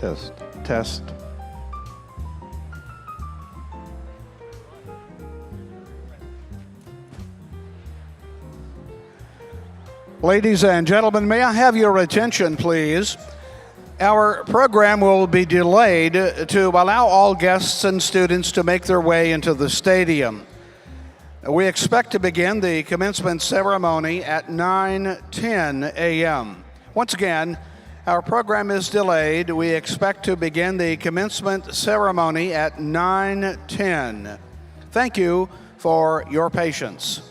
Test, test. Ladies and gentlemen, may I have your attention, please? Our program will be delayed to allow all guests and students to make their way into the stadium. We expect to begin the commencement ceremony at 9:10 a.m. Once again, our program is delayed. We expect to begin the commencement ceremony at 9:10. Thank you for your patience.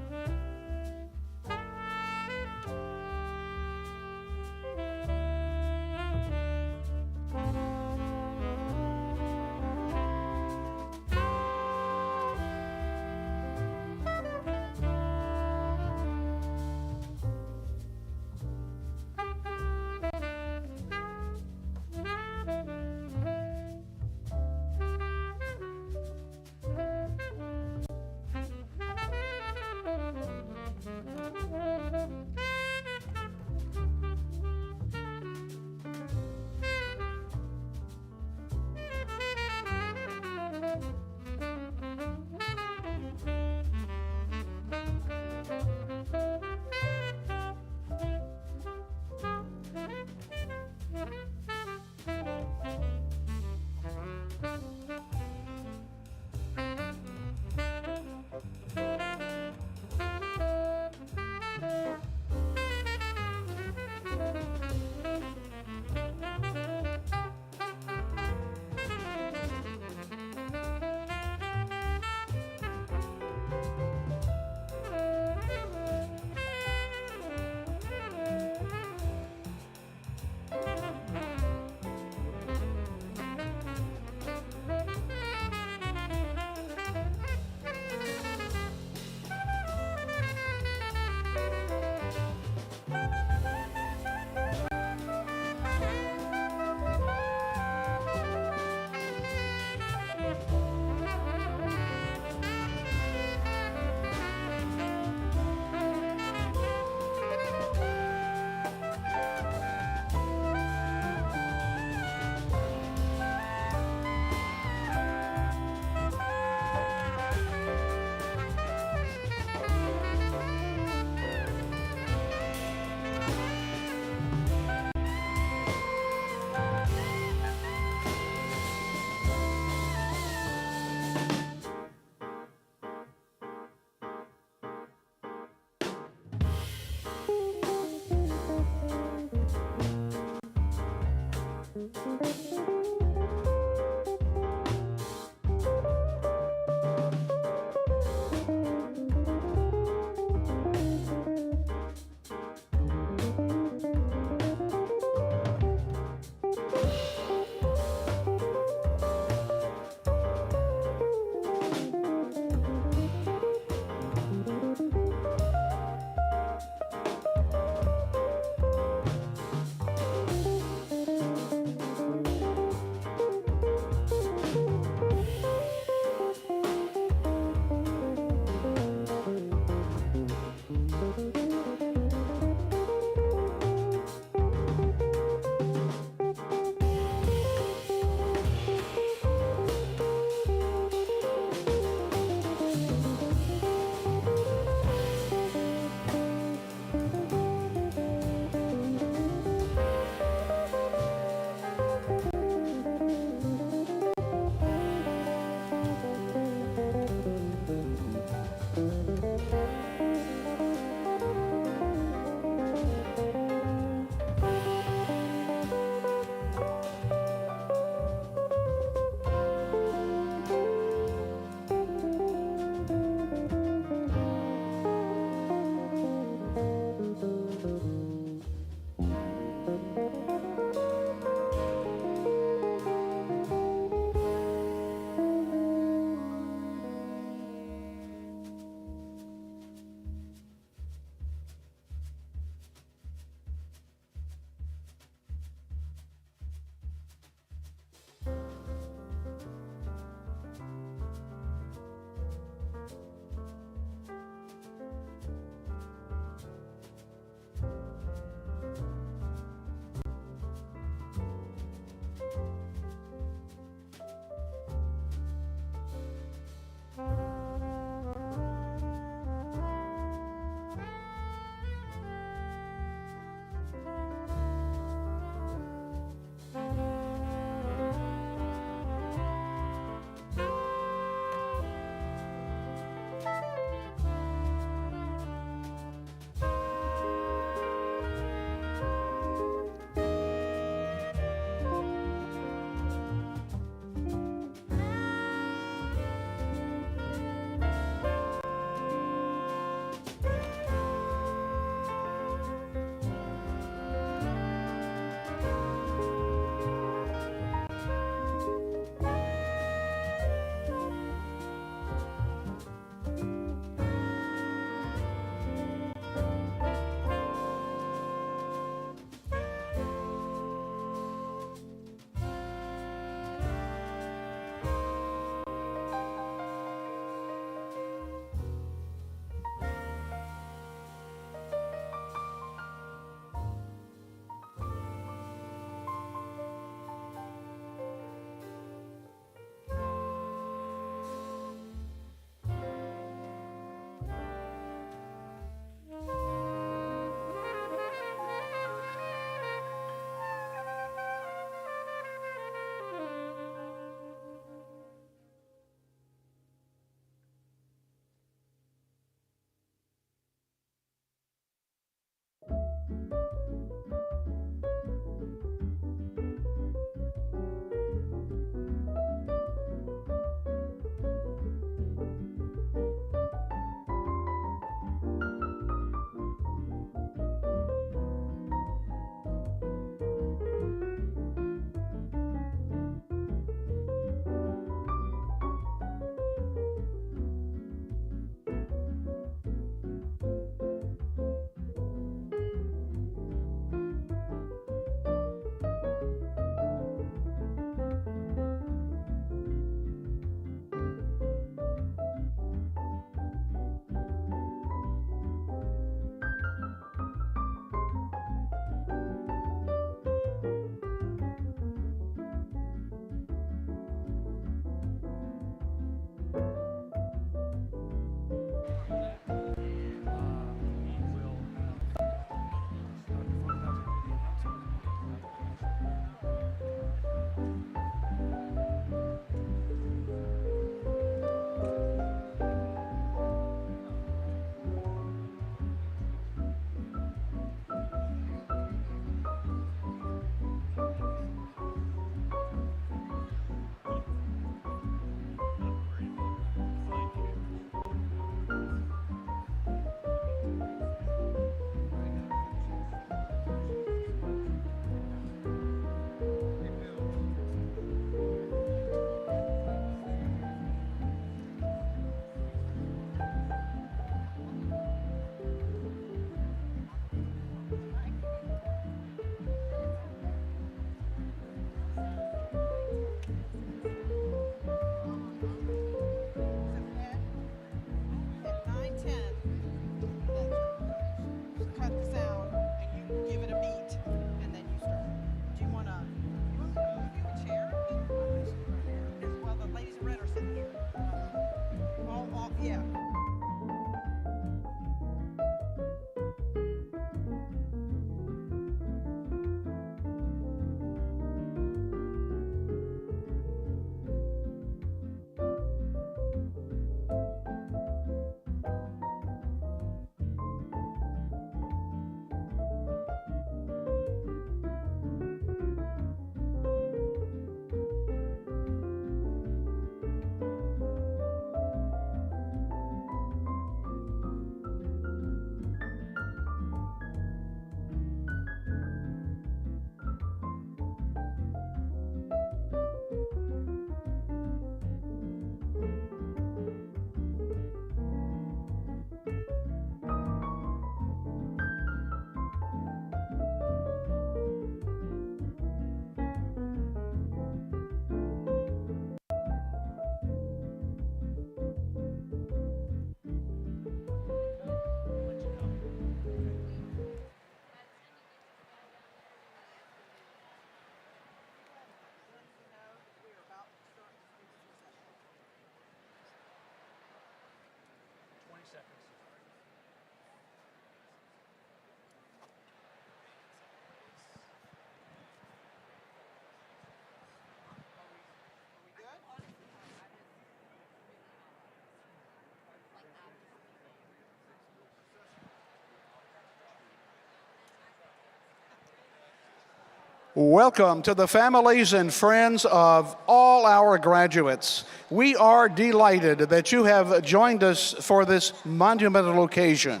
Welcome to the families and friends of all our graduates. We are delighted that you have joined us for this monumental occasion.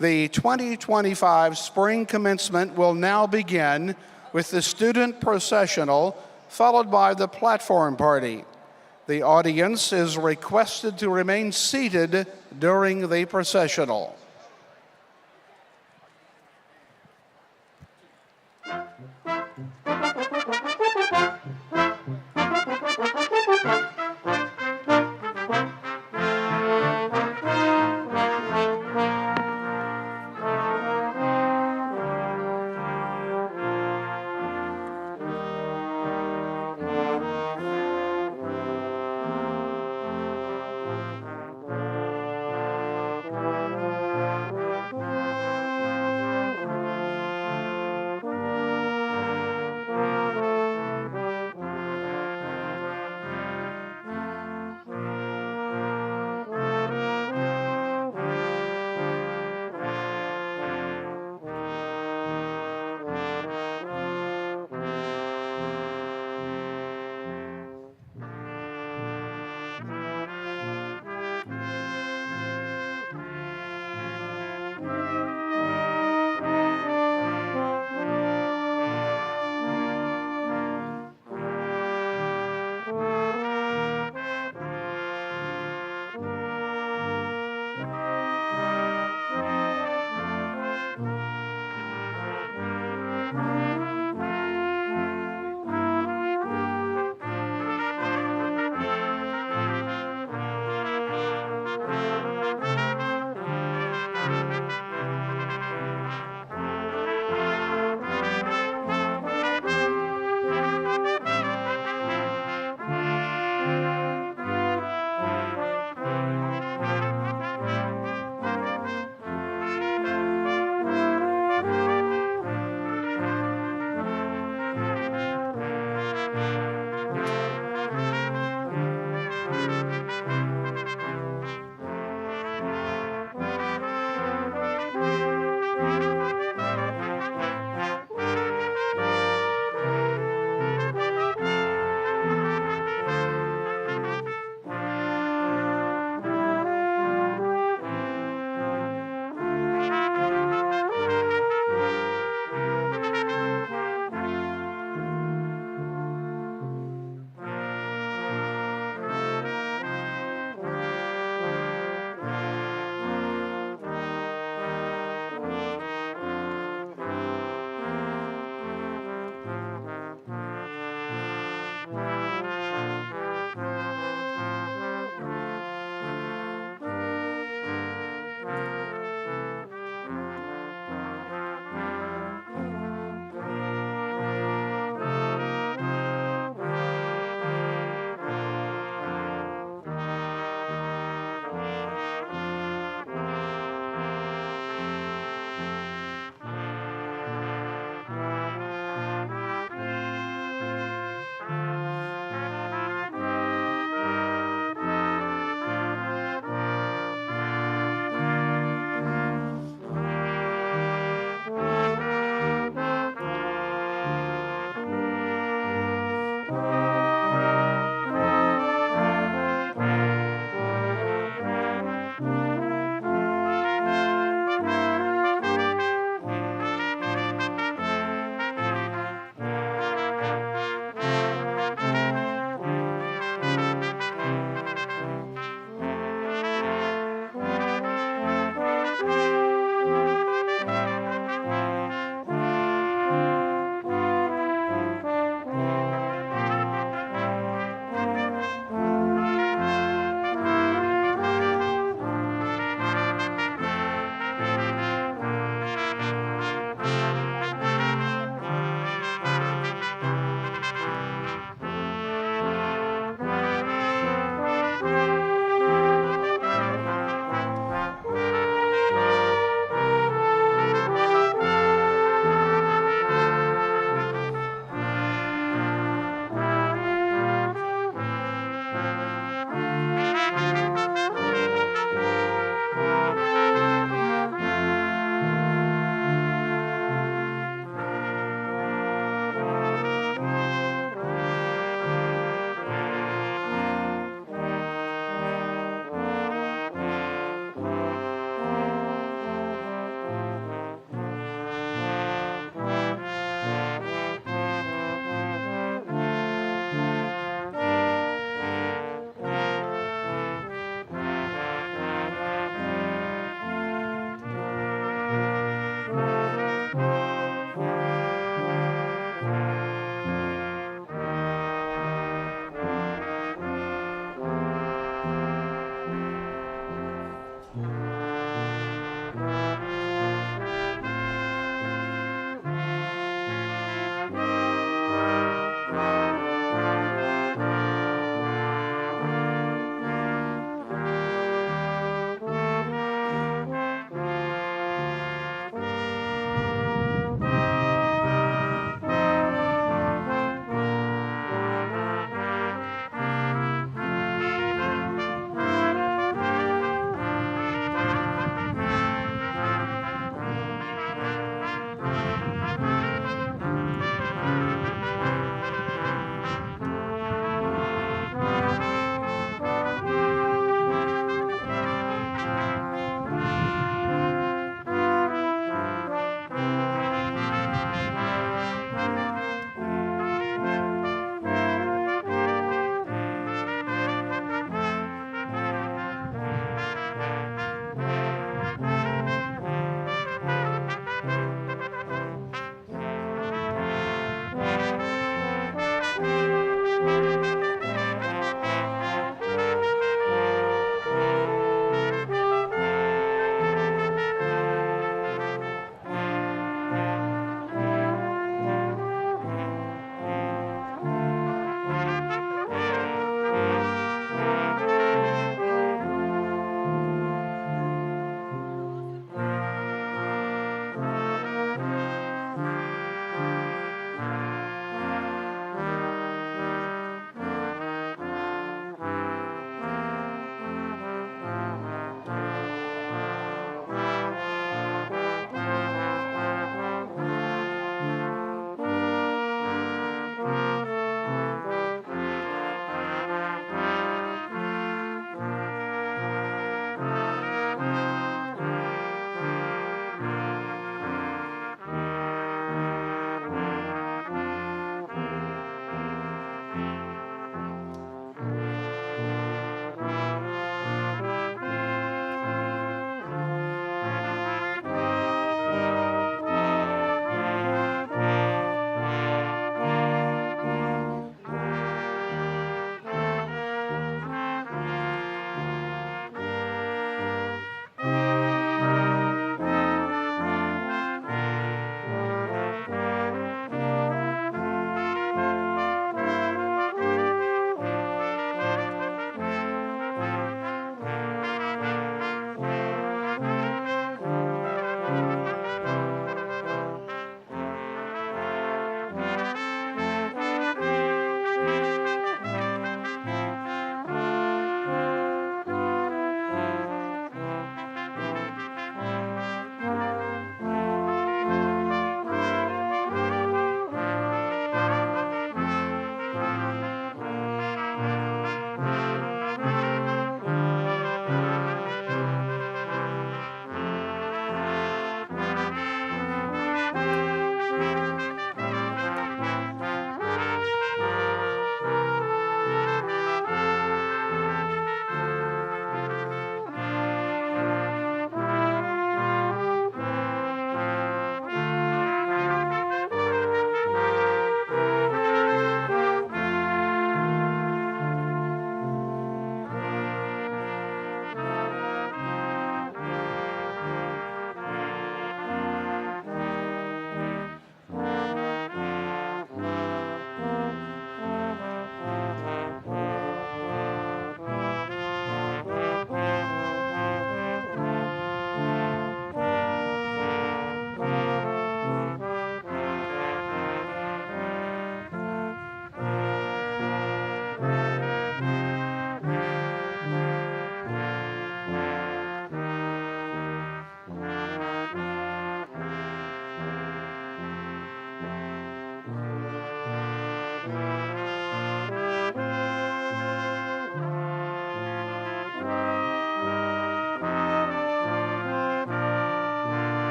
The 2025 Spring Commencement will now begin with the student processional, followed by the platform party. The audience is requested to remain seated during the processional.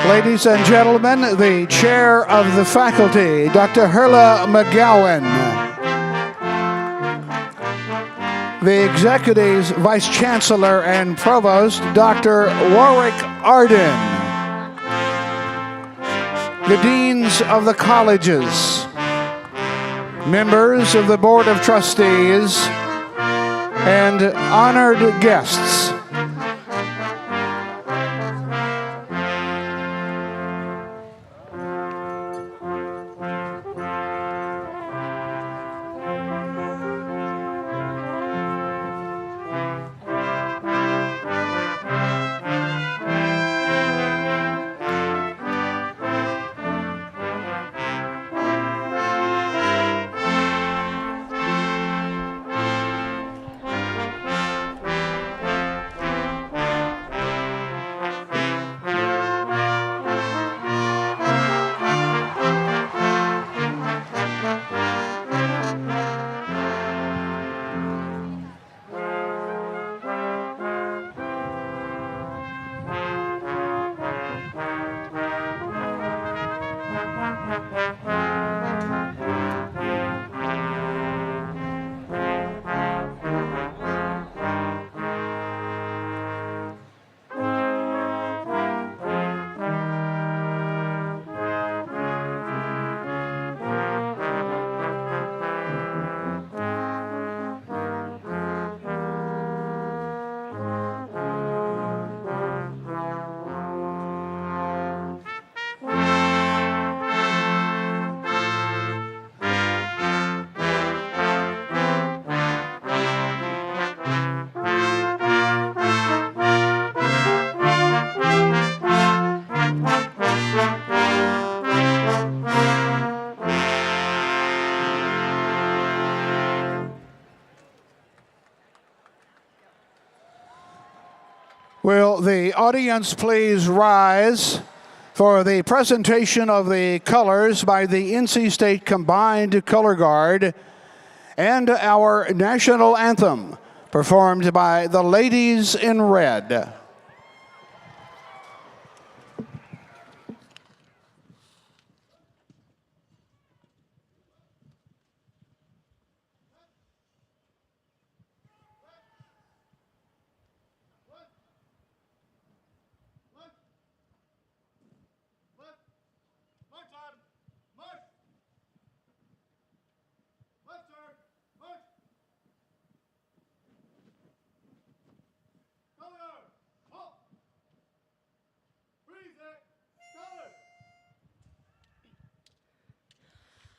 Ladies and gentlemen, the chair of the faculty, Dr. Herla McGowan. The executives, vice chancellor and provost, Dr. Warwick Arden. The deans of the colleges, members of the board of trustees, and honored guests. Will the audience please rise for the presentation of the colors by the NC State Combined Color Guard and our national anthem performed by the ladies in red.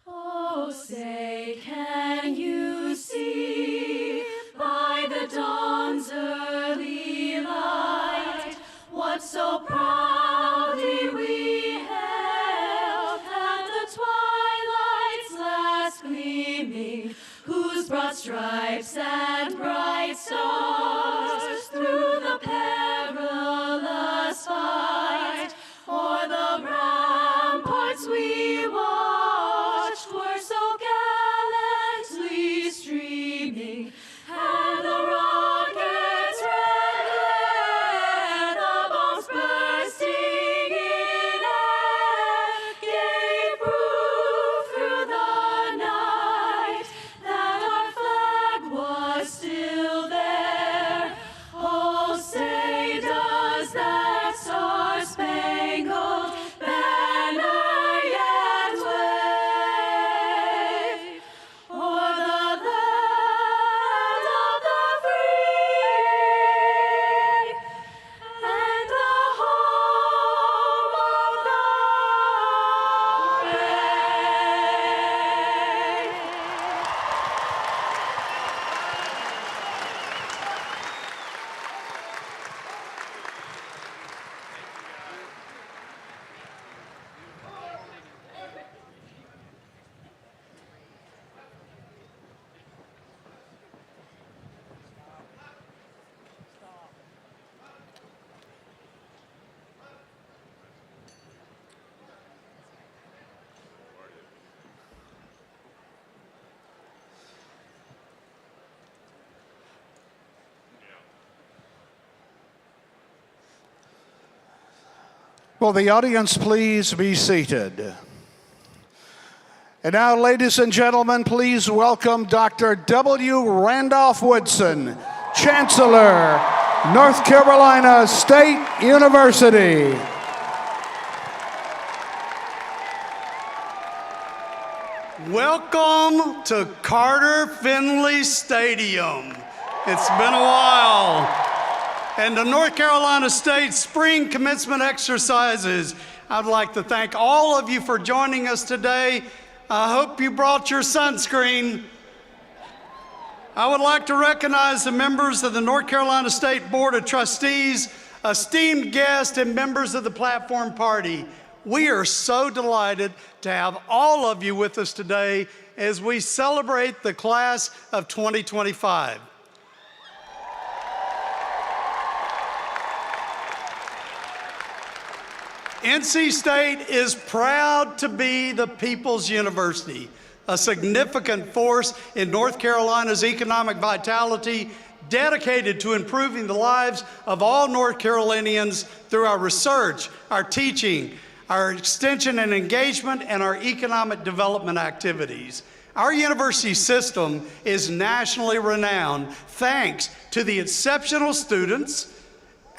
Oh, say, can you see by the dawn's early light what so proudly we hailed at the twilight's last gleaming, whose broad stripes and bright stars through the perilous fight o'er the ramparts we watched were so gallantly streaming, and the rocket's red glare, the bombs bursting in air, gave proof through the night that our flag was still there. Oh, say, does that star-spangled banner yet wave o'er the land of the free and the home of the brave? Will the audience please be seated? And now, ladies and gentlemen, please welcome Dr. W. Randolph Woodson, Chancellor, North Carolina State University. Welcome to Carter-Finley Stadium. It's been a while. And the North Carolina State Spring Commencement exercises. I'd like to thank all of you for joining us today. I hope you brought your sunscreen. I would like to recognize the members of the North Carolina State Board of Trustees, esteemed guests, and members of the platform party. We are so delighted to have all of you with us today as we celebrate the class of 2025. NC State is proud to be the People's University, a significant force in North Carolina's economic vitality, dedicated to improving the lives of all North Carolinians through our research, our teaching, our extension and engagement, and our economic development activities. Our university system is nationally renowned thanks to the exceptional students,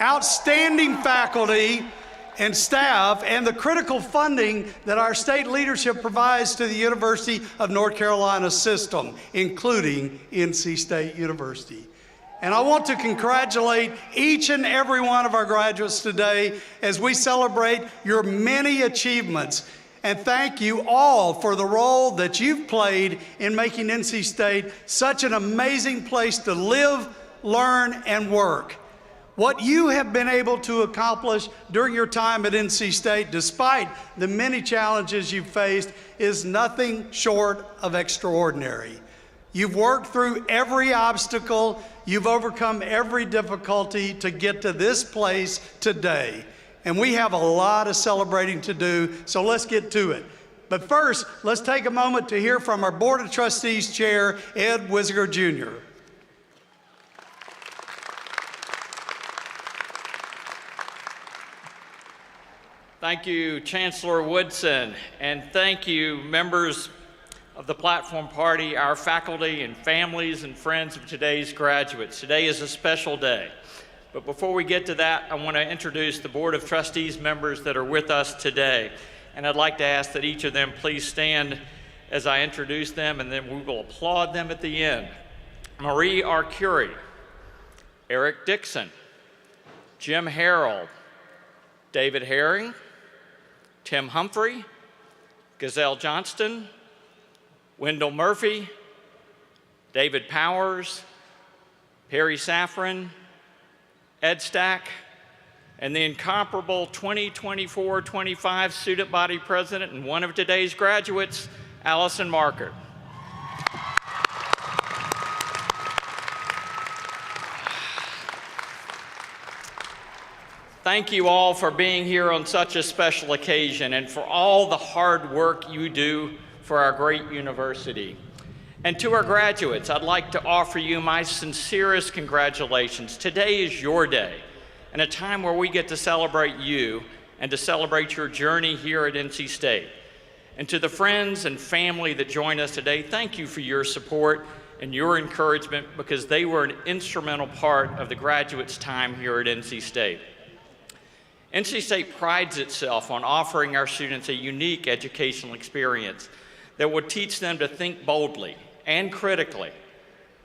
outstanding faculty and staff, and the critical funding that our state leadership provides to the University of North Carolina system, including NC State University. And I want to congratulate each and every one of our graduates today as we celebrate your many achievements. And thank you all for the role that you've played in making NC State such an amazing place to live, learn, and work. What you have been able to accomplish during your time at NC State, despite the many challenges you've faced, is nothing short of extraordinary. You've worked through every obstacle. You've overcome every difficulty to get to this place today. And we have a lot of celebrating to do, so let's get to it. But first, let's take a moment to hear from our Board of Trustees Chair, Ed Wisiger Jr. Thank you, Chancellor Woodson, and thank you, members of the Platform Party, our faculty and families and friends of today's graduates. Today is a special day. But before we get to that, I want to introduce the Board of Trustees members that are with us today. And I'd like to ask that each of them please stand as I introduce them, and then we will applaud them at the end. Marie Arcuri, Eric Dixon, Jim Harrell, David Herring, Tim Humphrey, Gazelle Johnston, Wendell Murphy, David Powers, Perry Safran, Ed Stack, and the incomparable 2024-25 student body president and one of today's graduates, Allison Marker. Thank you all for being here on such a special occasion and for all the hard work you do for our great university. And to our graduates, I'd like to offer you my sincerest congratulations. Today is your day, and a time where we get to celebrate you and to celebrate your journey here at NC State. And to the friends and family that join us today, thank you for your support and your encouragement, because they were an instrumental part of the graduates' time here at NC State. NC State prides itself on offering our students a unique educational experience that will teach them to think boldly and critically.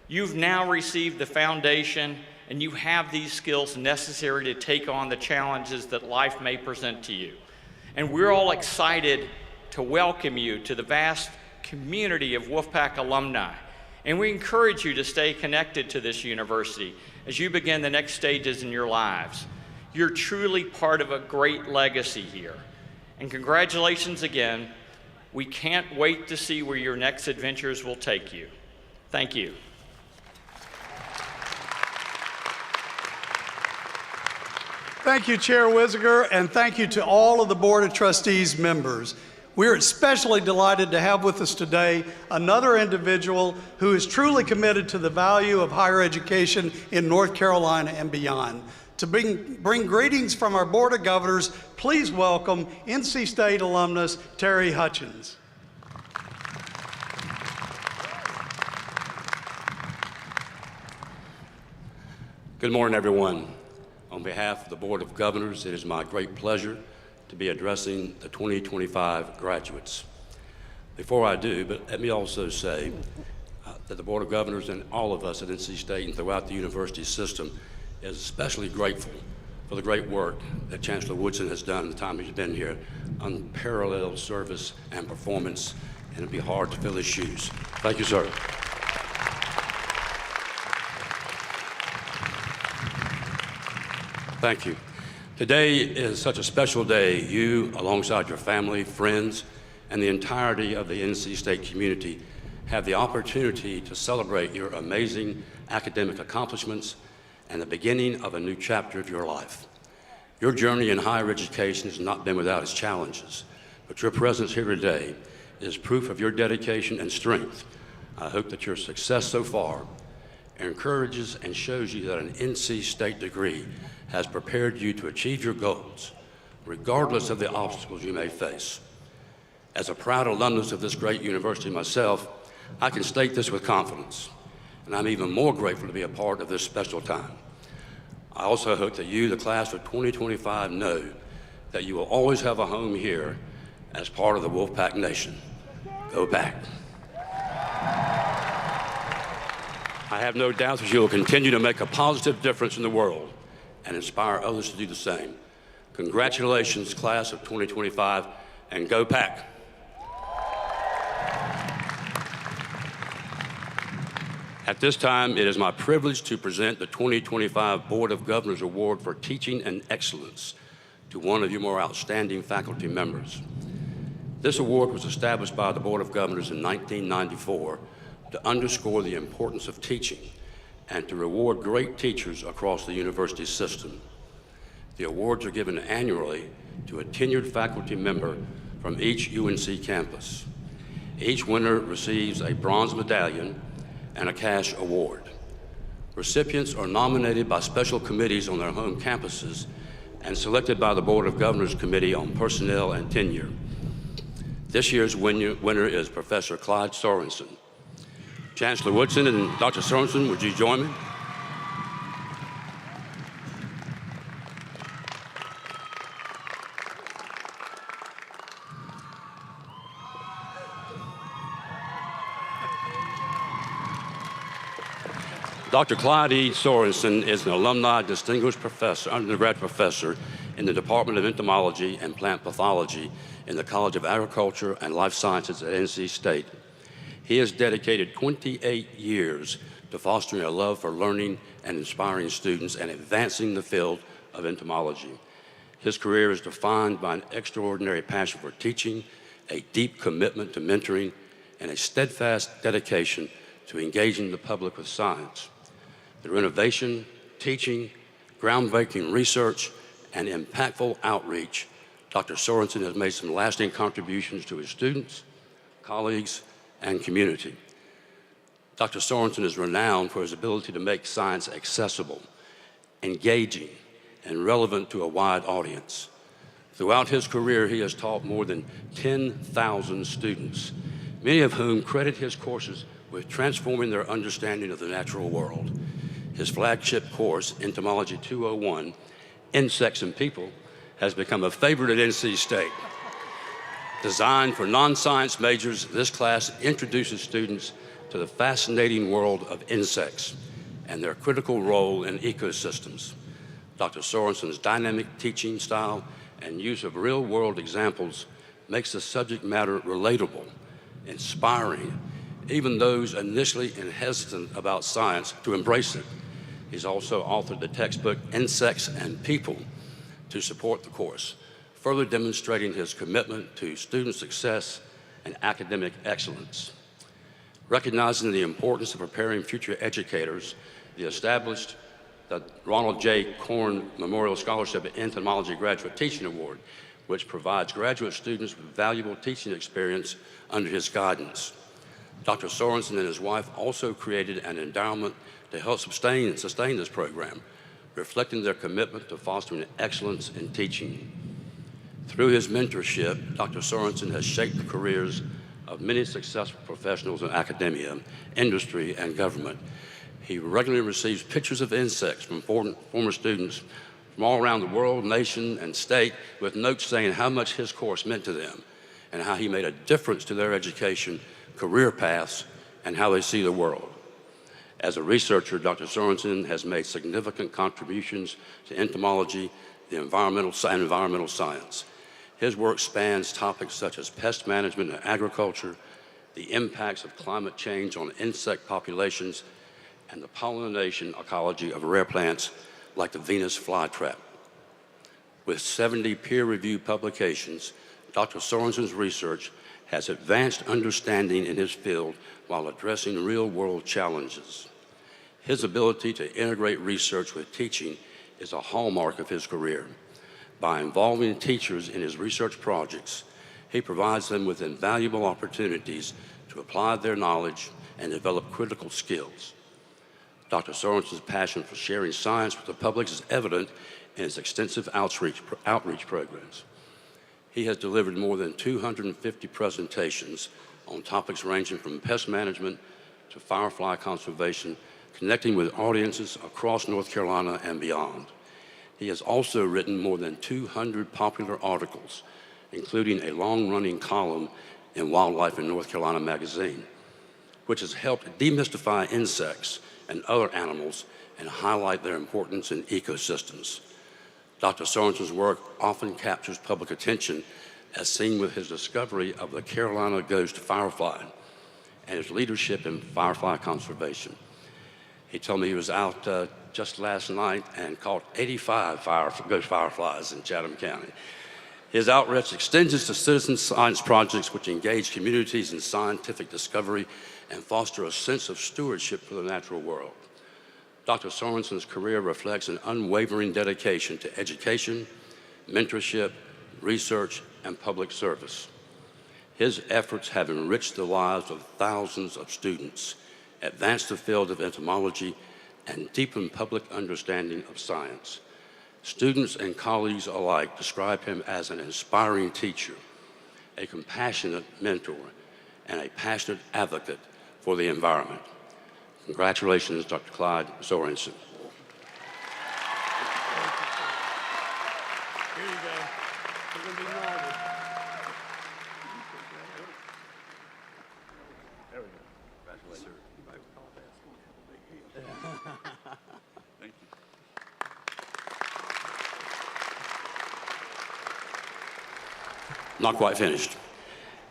You've now received the foundation, and you have these skills necessary to take on the challenges that life may present to you. And we're all excited to welcome you to the vast community of Wolfpack alumni. And we encourage you to stay connected to this university as you begin the next stages in your lives. You're truly part of a great legacy here. And congratulations again. We can't wait to see where your next adventures will take you. Thank you. Thank you, Chair Wisiger, and thank you to all of the Board of Trustees members. We're especially delighted to have with us today another individual who is truly committed to the value of higher education in North Carolina and beyond. To bring greetings from our Board of Governors, please welcome NC State alumnus Terry Hutchins. Good morning, everyone. On behalf of the Board of Governors, it is my great pleasure to be addressing the 2025 graduates. Before I do, but let me also say that the Board of Governors and all of us at NC State and throughout the university system is especially grateful for the great work that Chancellor Woodson has done in the time he's been here. Unparalleled service and performance, and it'd be hard to fill his shoes. Thank you, sir. Thank you. Today is such a special day. You, alongside your family, friends, and the entirety of the NC State community have the opportunity to celebrate your amazing academic accomplishments and the beginning of a new chapter of your life. Your journey in higher education has not been without its challenges, but your presence here today is proof of your dedication and strength. I hope that your success so far encourages and shows you that an NC State degree has prepared you to achieve your goals, regardless of the obstacles you may face. As a proud alumnus of this great university myself, I can state this with confidence, and I'm even more grateful to be a part of this special time. I also hope that you, the class of 2025, know that you will always have a home here as part of the Wolfpack Nation. Go Pack. I have no doubt that you will continue to make a positive difference in the world and inspire others to do the same. Congratulations, class of 2025, and go Pack. At this time, it is my privilege to present the 2025 Board of Governors Award for Teaching and Excellence to one of your more outstanding faculty members. This award was established by the Board of Governors in 1994 to underscore the importance of teaching and to reward great teachers across the university system. The awards are given annually to a tenured faculty member from each UNC campus. Each winner receives a bronze medallion and a cash award. Recipients are nominated by special committees on their home campuses and selected by the Board of Governors Committee on Personnel and Tenure. This year's winner is Professor Clyde Sorensen. Chancellor Woodson and Dr. Sorensen, would you join me? Dr. Clyde E. Sorensen is an alumni distinguished professor, undergraduate professor in the Department of Entomology and Plant Pathology in the College of Agriculture and Life Sciences at NC State. He has dedicated 28 years to fostering a love for learning and inspiring students and advancing the field of entomology. His career is defined by an extraordinary passion for teaching, a deep commitment to mentoring, and a steadfast dedication to engaging the public with science. Through innovation, teaching, groundbreaking research, and impactful outreach, Dr. Sorensen has made some lasting contributions to his students, colleagues, and community. Dr. Sorensen is renowned for his ability to make science accessible, engaging, and relevant to a wide audience. Throughout his career, he has taught more than 10,000 students, many of whom credit his courses with transforming their understanding of the natural world. His flagship course, Entomology 201, Insects and People, has become a favorite at NC State. Designed for non-science majors, this class introduces students to the fascinating world of insects and their critical role in ecosystems. Dr. Sorensen's dynamic teaching style and use of real-world examples makes the subject matter relatable, inspiring, even those initially hesitant about science to embrace it. He's also authored the textbook Insects and People to support the course, further demonstrating his commitment to student success and academic excellence. Recognizing the importance of preparing future educators, the established the Ronald J. Korn Memorial Scholarship and Entomology Graduate Teaching Award, which provides graduate students with valuable teaching experience under his guidance. Dr. Sorensen and his wife also created an endowment to help sustain this program, reflecting their commitment to fostering excellence in teaching. Through his mentorship, Dr. Sorensen has shaped the careers of many successful professionals in academia, industry, and government. He regularly receives pictures of insects from former students from all around the world, nation, and state, with notes saying how much his course meant to them and how he made a difference to their education, career paths, and how they see the world. As a researcher, Dr. Sorensen has made significant contributions to entomology and environmental science. His work spans topics such as pest management and agriculture, the impacts of climate change on insect populations, and the pollination ecology of rare plants like the Venus flytrap. With 70 peer-reviewed publications, Dr. Sorensen's research has advanced understanding in his field while addressing real-world challenges. His ability to integrate research with teaching is a hallmark of his career. By involving teachers in his research projects, he provides them with invaluable opportunities to apply their knowledge and develop critical skills. Dr. Sorensen's passion for sharing science with the public is evident in his extensive outreach programs. He has delivered more than 250 presentations on topics ranging from pest management to firefly conservation, connecting with audiences across North Carolina and beyond. He has also written more than 200 popular articles, including a long-running column in Wildlife in North Carolina magazine, which has helped demystify insects and other animals and highlight their importance in ecosystems. Dr. Sorensen's work often captures public attention, as seen with his discovery of the Carolina ghost firefly and his leadership in firefly conservation. He told me he was out just last night and caught 85 ghost fireflies in Chatham County. His outreach extends to citizen science projects which engage communities in scientific discovery and foster a sense of stewardship for the natural world. Dr. Sorensen's career reflects an unwavering dedication to education, mentorship, research, and public service. His efforts have enriched the lives of thousands of students, advanced the field of entomology, and deepened public understanding of science. Students and colleagues alike describe him as an inspiring teacher, a compassionate mentor, and a passionate advocate for the environment. Congratulations, Dr. Clyde Sorensen. Here you go. You're going to be honored. There we go. Congratulations. Thank you. Not quite finished.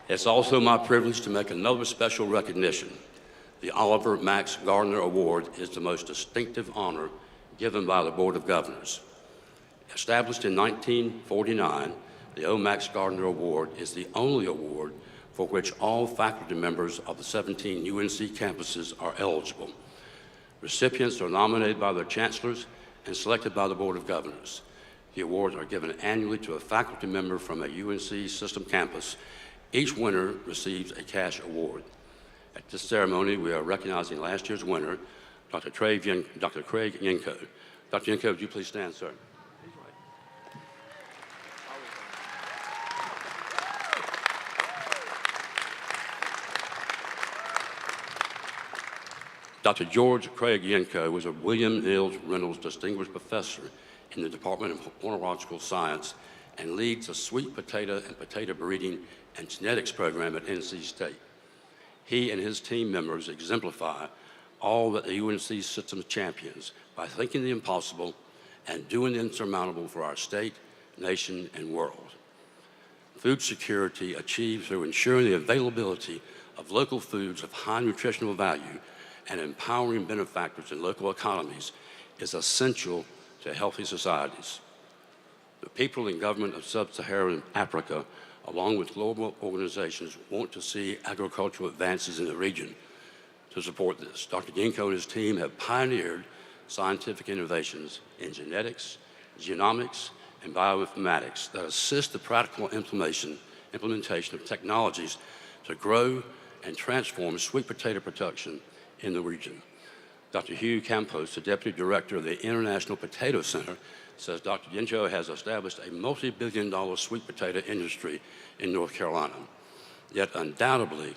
It's also my privilege to make another special recognition. The Oliver Max Gardner Award is the most distinctive honor given by the Board of Governors. Established in 1949, the O. Max Gardner Award is the only award for which all faculty members of the 17 UNC campuses are eligible. Recipients are nominated by their chancellors and selected by the Board of Governors. The awards are given annually to a faculty member from a UNC system campus. Each winner receives a cash award. At this ceremony, we are recognizing last year's winner, Dr. Craig Yenko. Dr. Yenko, would you please stand, sir? Dr. George Craig Yenko was a William Nils Reynolds Distinguished Professor in the Department of Horticultural Science and leads a sweet potato and potato breeding and genetics program at NC State. He and his team members exemplify all that the UNC system champions by thinking the impossible and doing the insurmountable for our state, nation, and world. Food security achieved through ensuring the availability of local foods of high nutritional value and empowering benefactors in local economies is essential to healthy societies. The people and government of sub-Saharan Africa, along with global organizations, want to see agricultural advances in the region. To support this, Dr. Yenko and his team have pioneered scientific innovations in genetics, genomics, and bioinformatics that assist the practical implementation of technologies to grow and transform sweet potato production in the region. Dr. Hugh Campos, the Deputy Director of the International Potato Center, says Dr. Yenko has established a multi-billion-dollar sweet potato industry in North Carolina. Yet undoubtedly,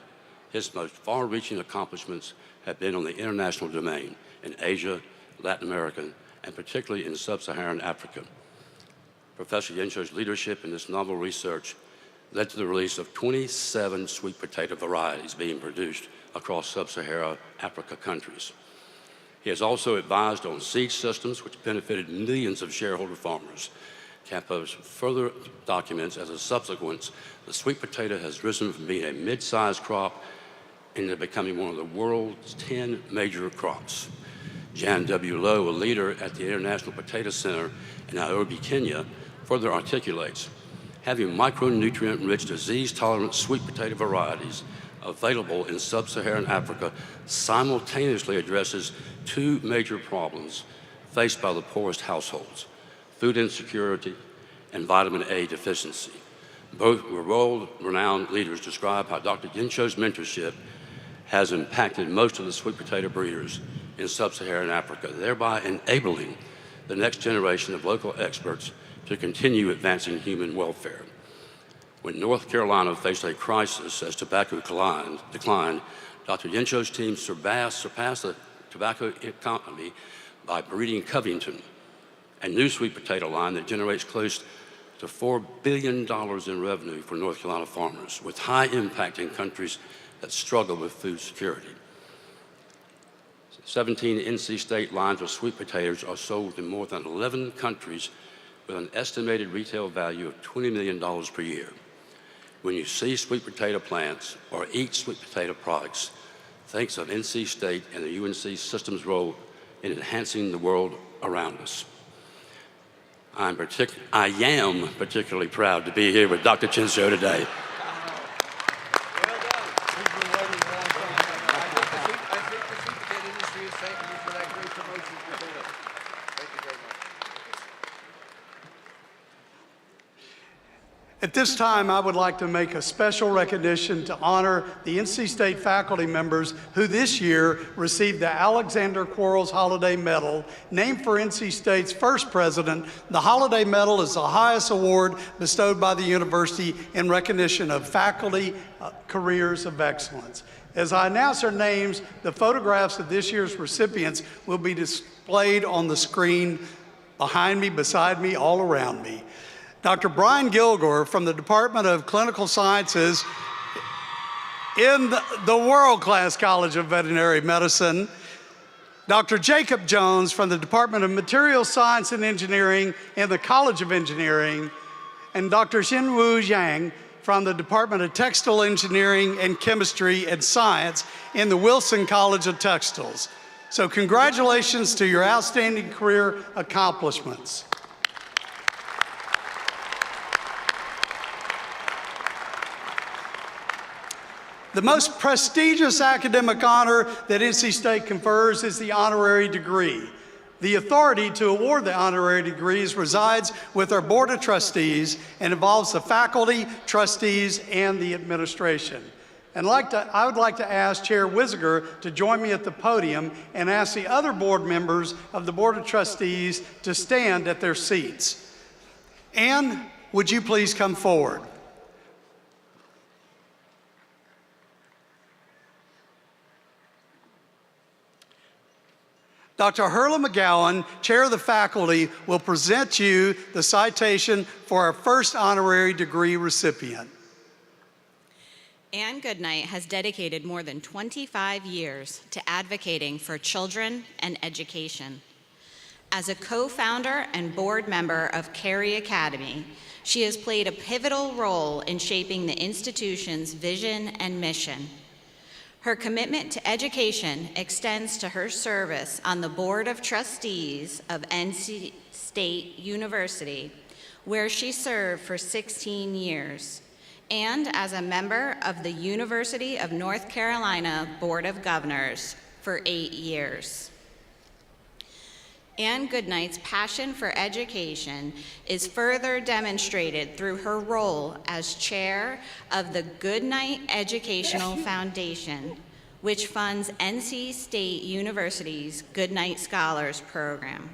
his most far-reaching accomplishments have been on the international domain in Asia, Latin America, and particularly in sub-Saharan Africa. Professor Yenko's leadership in this novel research led to the release of 27 sweet potato varieties being produced across sub-Saharan Africa countries. He has also advised on seed systems which benefited millions of shareholder farmers. Campos further documents as a subsequence, the sweet potato has risen from being a mid-sized crop into becoming one of the world's 10 major crops. Jan W. Lowe, a leader at the International Potato Center in Nairobi, Kenya, further articulates, having micronutrient-rich, disease-tolerant sweet potato varieties available in sub-Saharan Africa simultaneously addresses two major problems faced by the poorest households: food insecurity and vitamin A deficiency. Both world-renowned leaders describe how Dr. Yenko's mentorship has impacted most of the sweet potato breeders in sub-Saharan Africa, thereby enabling the next generation of local experts to continue advancing human welfare. When North Carolina faced a crisis as tobacco declined, Dr. Yenko's team surpassed the tobacco economy by breeding Covington, a new sweet potato line that generates close to $4 billion in revenue for North Carolina farmers, with high impact in countries that struggle with food security. 17 NC State lines of sweet potatoes are sold in more than 11 countries with an estimated retail value of $20 million per year. When you see sweet potato plants or eat sweet potato products, think of NC State and the UNC system's role in enhancing the world around us. I am particularly proud to be here with Dr. Chincho today. At this time, I would like to make a special recognition to honor the NC State faculty members who this year received the Alexander Quarles Holiday Medal, named for NC State's first president. The Holiday Medal is the highest award bestowed by the university in recognition of faculty careers of excellence. As I announce their names, the photographs of this year's recipients will be displayed on the screen behind me, beside me, all around me. Dr. Brian Gilgore from the Department of Clinical Sciences in the world-class College of Veterinary Medicine. Dr. Jacob Jones from the Department of Materials Science and Engineering in the College of Engineering. And Dr. Xinwu Zhang from the Department of Textile Engineering and Chemistry and Science in the Wilson College of Textiles. So congratulations to your outstanding career accomplishments. The most prestigious academic honor that NC State confers is the honorary degree. The authority to award the honorary degrees resides with our Board of Trustees and involves the faculty, trustees, and the administration. And I would like to ask Chair Wisiger to join me at the podium and ask the other board members of the Board of Trustees to stand at their seats. Anne, would you please come forward? Dr. Hurla McGowan, Chair of the Faculty, will present you the citation for our first honorary degree recipient. Anne Goodnight has dedicated more than 25 years to advocating for children and education. As a co-founder and board member of Carey Academy, she has played a pivotal role in shaping the institution's vision and mission. Her commitment to education extends to her service on the Board of Trustees of NC State University, where she served for 16 years, and as a member of the University of North Carolina Board of Governors for 8 years. Anne Goodnight's passion for education is further demonstrated through her role as chair of the Goodnight Educational Foundation, which funds NC State University's Goodnight Scholars Program.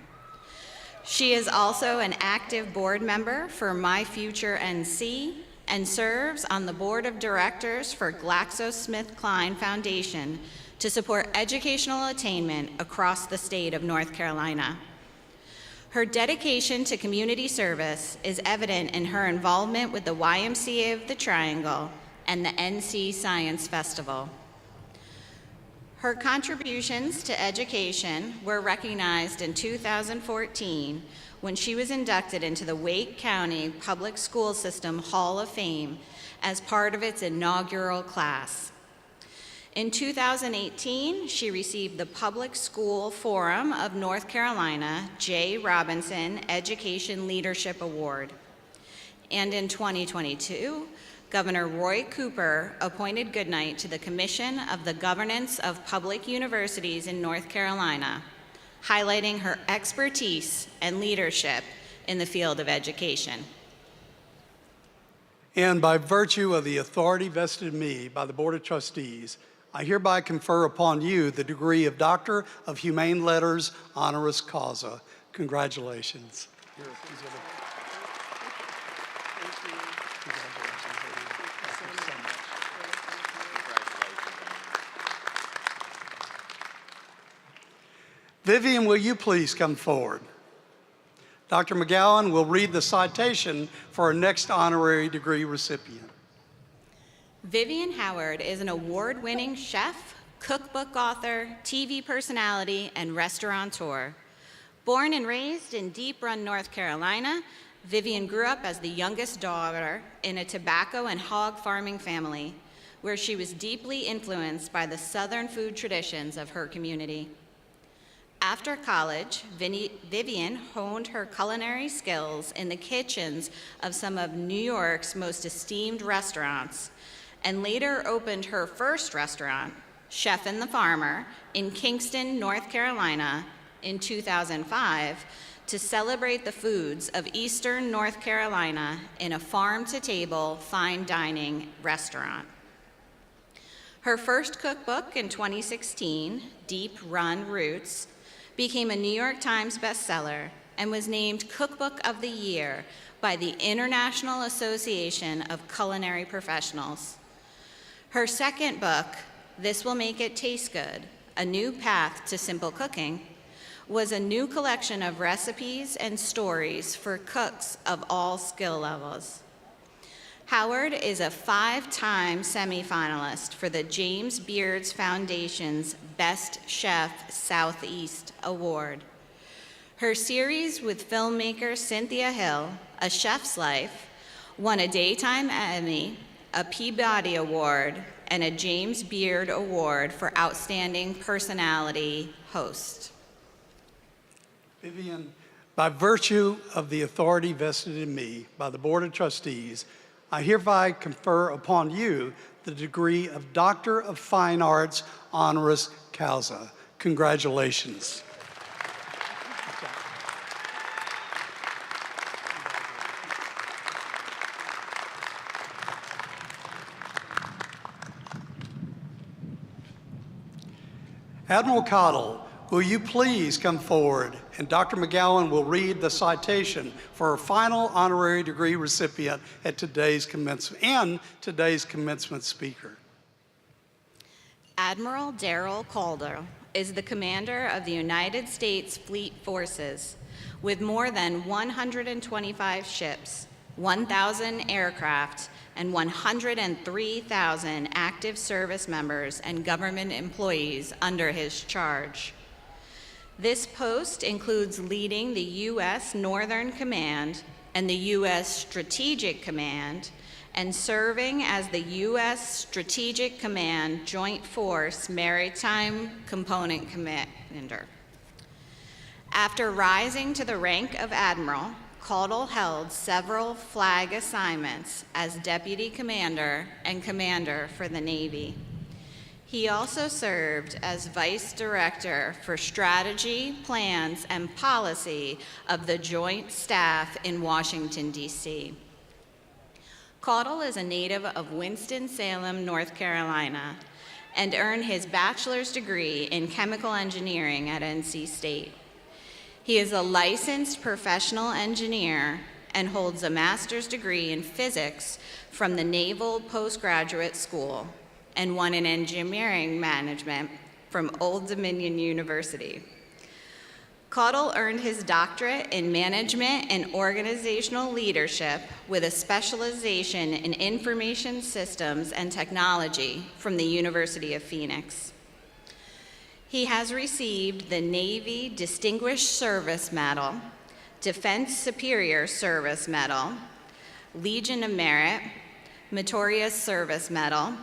She is also an active board member for My Future NC and serves on the board of directors for GlaxoSmithKline Foundation to support educational attainment across the state of North Carolina. Her dedication to community service is evident in her involvement with the YMCA of the Triangle and the NC Science Festival. Her contributions to education were recognized in 2014 when she was inducted into the Wake County Public School System Hall of Fame as part of its inaugural class. In 2018, she received the Public School Forum of North Carolina J. Robinson Education Leadership Award. And in 2022, Governor Roy Cooper appointed Goodnight to the Commission of the Governance of Public Universities in North Carolina, highlighting her expertise and leadership in the field of education. And by virtue of the authority vested in me by the Board of Trustees, I hereby confer upon you the degree of Doctor of Humane Letters, honoris causa. Congratulations. Here, please have a- Vivian, will you please come forward? Dr. McGowan will read the citation for our next honorary degree recipient. Vivian Howard is an award-winning chef, cookbook author, TV personality, and restaurateur. Born and raised in Deep Run, North Carolina, Vivian grew up as the youngest daughter in a tobacco and hog farming family, where she was deeply influenced by the Southern food traditions of her community. After college, Vivian honed her culinary skills in the kitchens of some of New York's most esteemed restaurants, and later opened her first restaurant, Chef and the Farmer, in Kingston, North Carolina, in 2005, to celebrate the foods of Eastern North Carolina in a farm-to-table fine dining restaurant. Her first cookbook in 2016, Deep Run Roots, became a New York Times bestseller and was named Cookbook of the Year by the International Association of Culinary Professionals. Her second book, This Will Make It Taste Good, A New Path to Simple Cooking, was a new collection of recipes and stories for cooks of all skill levels. Howard is a 5-time semifinalist for the James Beards Foundation's Best Chef Southeast Award. Her series with filmmaker Cynthia Hill, A Chef's Life, won a Daytime Emmy, a Peabody Award, and a James Beard Award for Outstanding Personality Host. Vivian, by virtue of the authority vested in me by the Board of Trustees, I hereby confer upon you the degree of Doctor of Fine Arts honoris causa. Congratulations. Admiral Cottle, will you please come forward, and Dr. McGowan will read the citation for our final honorary degree recipient at today's commencement and today's commencement speaker. Admiral Darrell Calder is the commander of the United States Fleet Forces with more than 125 ships, 1,000 aircraft, and 103,000 active service members and government employees under his charge. This post includes leading the U.S. Northern Command and the U.S. Strategic Command and serving as the U.S. Strategic Command Joint Force Maritime Component Commander. After rising to the rank of Admiral, Caudle held several flag assignments as Deputy Commander and Commander for the Navy. He also served as Vice Director for Strategy, Plans, and Policy of the Joint Staff in Washington, D.C. Caudle is a native of Winston-Salem, North Carolina, and earned his bachelor's degree in chemical engineering at NC State. He is a licensed professional engineer and holds a master's degree in physics from the Naval Postgraduate School and one in engineering management from Old Dominion University. Caudle earned his doctorate in management and organizational leadership with a specialization in information systems and technology from the University of Phoenix. He has received the Navy Distinguished Service Medal, Defense Superior Service Medal, Legion of Merit, Meritorious Service Medal,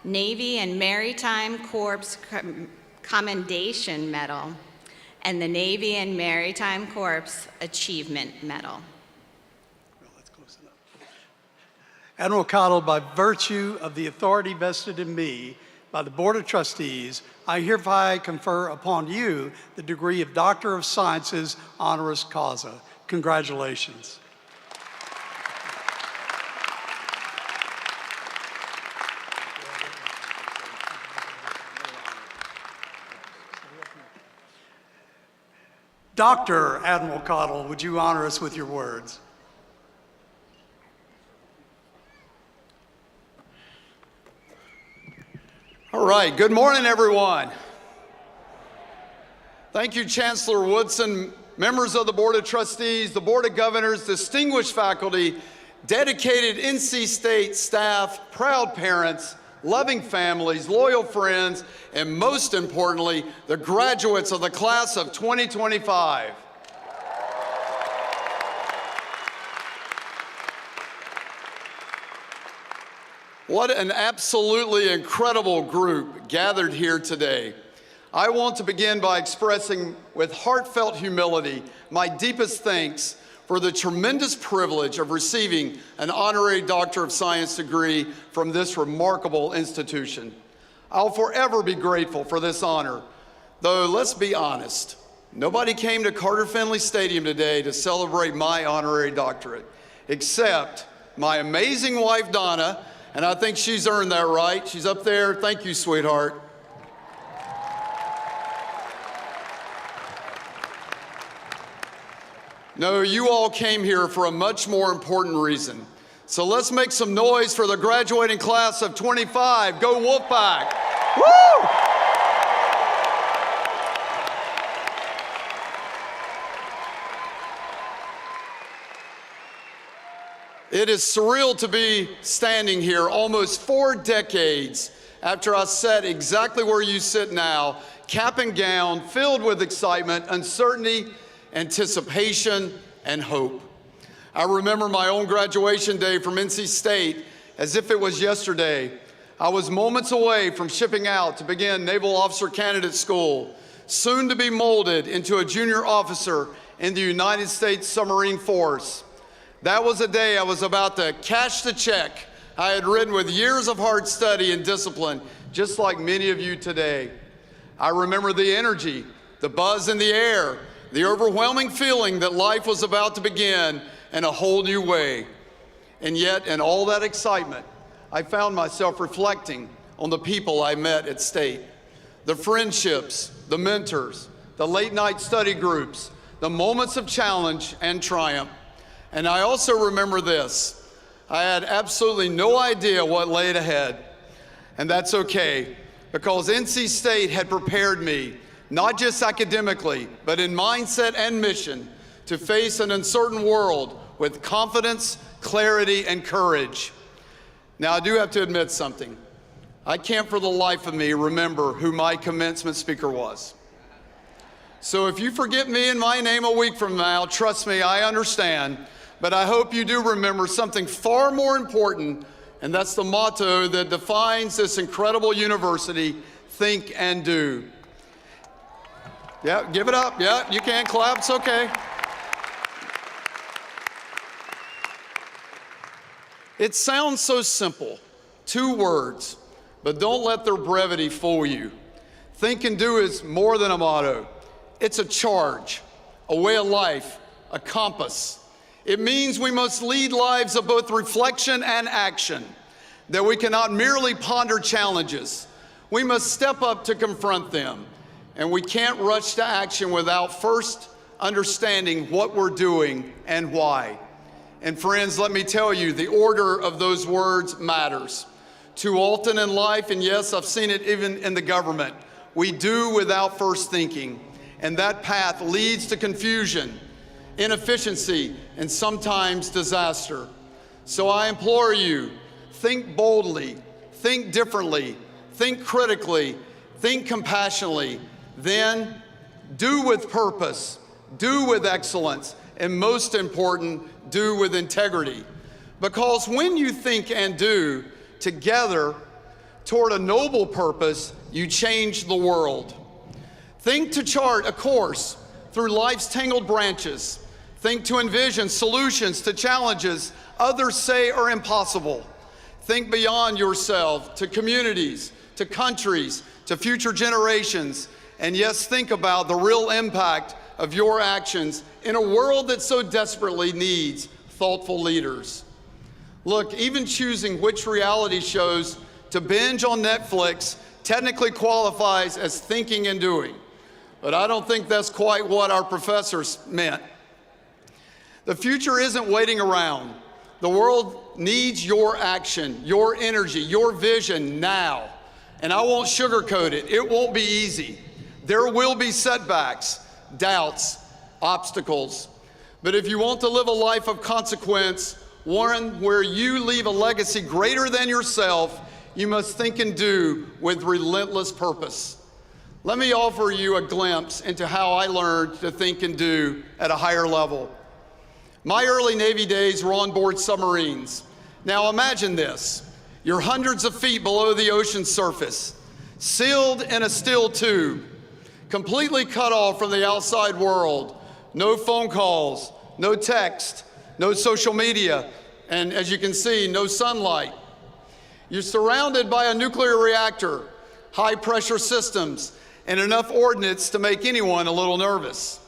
Navy and Maritime Corps Commendation Medal, and the Navy and Maritime Corps Achievement Medal. Well, that's close enough. Admiral Cottle, by virtue of the authority vested in me by the Board of Trustees, I hereby confer upon you the degree of Doctor of Sciences honoris causa. Congratulations. Dr. Admiral Cottle, would you honor us with your words? All right, good morning, everyone. Thank you, Chancellor Woodson, members of the Board of Trustees, the Board of Governors, distinguished faculty, dedicated NC State staff, proud parents, loving families, loyal friends, and most importantly, the graduates of the class of 2025. What an absolutely incredible group gathered here today. I want to begin by expressing with heartfelt humility my deepest thanks for the tremendous privilege of receiving an honorary Doctor of Science degree from this remarkable institution. I'll forever be grateful for this honor, though let's be honest, nobody came to Carter-Finley Stadium today to celebrate my honorary doctorate, except my amazing wife, Donna, and I think she's earned that right. She's up there. Thank you, sweetheart. No, you all came here for a much more important reason. So let's make some noise for the graduating class of 25. Go Wolfpack! Woo! It is surreal to be standing here almost 4 decades after I sat exactly where you sit now, cap and gown, filled with excitement, uncertainty, anticipation, and hope. I remember my own graduation day from NC State as if it was yesterday. I was moments away from shipping out to begin Naval Officer Candidate School, soon to be molded into a junior officer in the United States Submarine Force. That was a day I was about to cash the check I had written with years of hard study and discipline, just like many of you today. I remember the energy, the buzz in the air, the overwhelming feeling that life was about to begin in a whole new way. And yet, in all that excitement, I found myself reflecting on the people I met at State. The friendships, the mentors, the late night study groups, the moments of challenge and triumph. And I also remember this. I had absolutely no idea what lay ahead. And that's okay, because NC State had prepared me not just academically, but in mindset and mission, to face an uncertain world with confidence, clarity, and courage. Now, I do have to admit something. I can't for the life of me remember who my commencement speaker was. So if you forget me and my name a week from now, trust me, I understand, but I hope you do remember something far more important, and that's the motto that defines this incredible university, think and do. Yeah, give it up. Yeah, you can clap. It's okay. It sounds so simple, 2 words, but don't let their brevity fool you. Think and do is more than a motto. It's a charge, a way of life, a compass. It means we must lead lives of both reflection and action, that we cannot merely ponder challenges. We must step up to confront them. And we can't rush to action without first understanding what we're doing and why. And friends, let me tell you, the order of those words matters. Too often in life, and yes, I've seen it even in the government, we do without first thinking. And that path leads to confusion, inefficiency, and sometimes disaster. So I implore you, think boldly, think differently, think critically, think compassionately. Then do with purpose, do with excellence, and most important, do with integrity. Because when you think and do together toward a noble purpose, you change the world. Think to chart a course through life's tangled branches. Think to envision solutions to challenges others say are impossible. Think beyond yourself to communities, to countries, to future generations. And yes, think about the real impact of your actions in a world that so desperately needs thoughtful leaders. Look, even choosing which reality shows to binge on Netflix technically qualifies as thinking and doing. But I don't think that's quite what our professors meant. The future isn't waiting around. The world needs your action, your energy, your vision now. And I won't sugarcoat it. It won't be easy. There will be setbacks, doubts, obstacles. But if you want to live a life of consequence, one where you leave a legacy greater than yourself, you must think and do with relentless purpose. Let me offer you a glimpse into how I learned to think and do at a higher level. My early Navy days were on board submarines. Now imagine this. You're hundreds of feet below the ocean surface, sealed in a steel tube, completely cut off from the outside world. No phone calls, no text, no social media, and as you can see, no sunlight. You're surrounded by a nuclear reactor, high-pressure systems, and enough ordnance to make anyone a little nervous.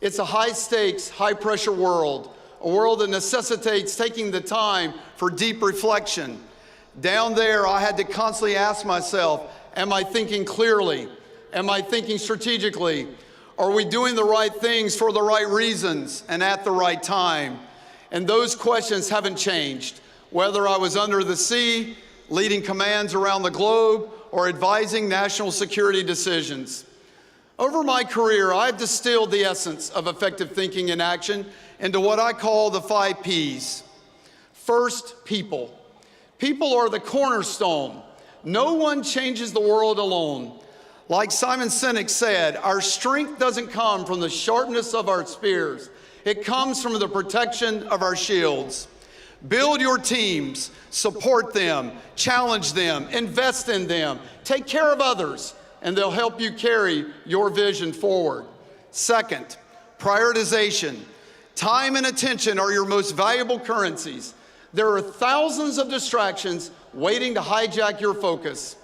It's a high-stakes, high-pressure world, a world that necessitates taking the time for deep reflection. Down there, I had to constantly ask myself, am I thinking clearly? Am I thinking strategically? Are we doing the right things for the right reasons and at the right time? And those questions haven't changed, whether I was under the sea, leading commands around the globe, or advising national security decisions. Over my career, I've distilled the essence of effective thinking and action into what I call the 5 Ps. First, people. People are the cornerstone. No one changes the world alone. Like Simon Sinek said, our strength doesn't come from the sharpness of our spears. It comes from the protection of our shields. Build your teams, support them, challenge them, invest in them, take care of others, and they'll help you carry your vision forward. Second, prioritization. Time and attention are your most valuable currencies. There are thousands of distractions waiting to hijack your focus.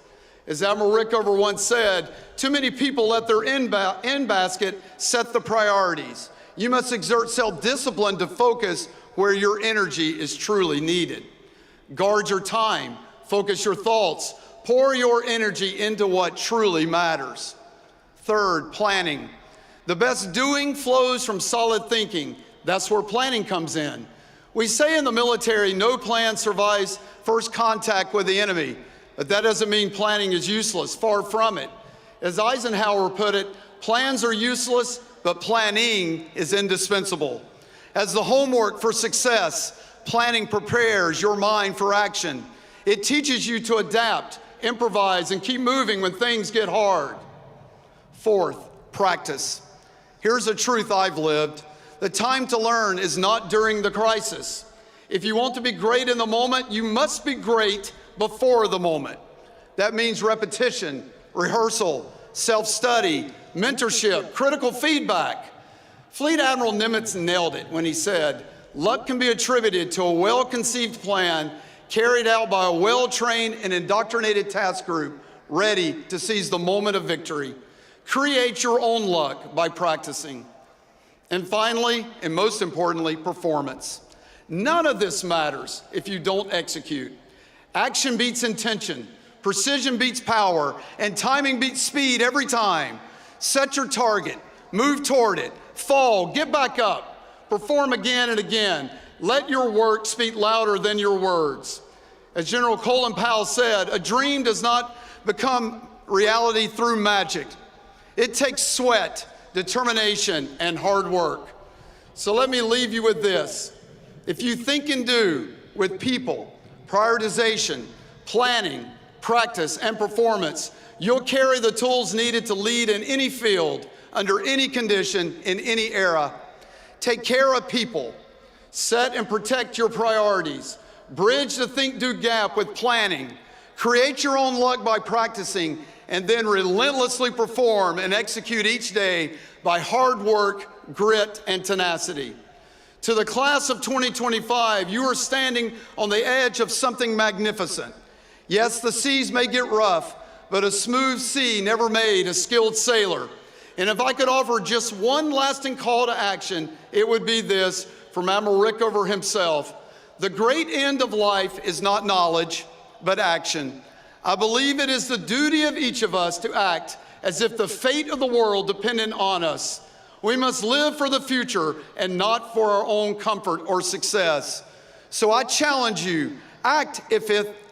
As Admiral Rickover once said, too many people let their end basket set the priorities. You must exert self-discipline to focus where your energy is truly needed. Guard your time, focus your thoughts, pour your energy into what truly matters. Third, planning. The best doing flows from solid thinking. That's where planning comes in. We say in the military, no plan survives first contact with the enemy, but that doesn't mean planning is useless, far from it. As Eisenhower put it, plans are useless, but planning is indispensable. As the homework for success, planning prepares your mind for action. It teaches you to adapt, improvise, and keep moving when things get hard. Fourth, practice. Here's a truth I've lived. The time to learn is not during the crisis. If you want to be great in the moment, you must be great before the moment. That means repetition, rehearsal, self-study, mentorship, critical feedback. Fleet Admiral Nimitz nailed it when he said, luck can be attributed to a well-conceived plan carried out by a well-trained and indoctrinated task group ready to seize the moment of victory. Create your own luck by practicing. And finally, and most importantly, performance. None of this matters if you don't execute. Action beats intention, precision beats power, and timing beats speed every time. Set your target, move toward it, fall, get back up, perform again and again. Let your work speak louder than your words. As General Colin Powell said, a dream does not become reality through magic. It takes sweat, determination, and hard work. So let me leave you with this. If you think and do with people, prioritization, planning, practice, and performance, you'll carry the tools needed to lead in any field, under any condition, in any era. Take care of people. Set and protect your priorities. Bridge the think-do gap with planning. Create your own luck by practicing, and then relentlessly perform and execute each day by hard work, grit, and tenacity. To the class of 2025, you are standing on the edge of something magnificent. Yes, the seas may get rough, but a smooth sea never made a skilled sailor. And if I could offer just one lasting call to action, it would be this from Admiral Rickover himself. The great end of life is not knowledge, but action. I believe it is the duty of each of us to act as if the fate of the world depended on us. We must live for the future and not for our own comfort or success. So I challenge you, act if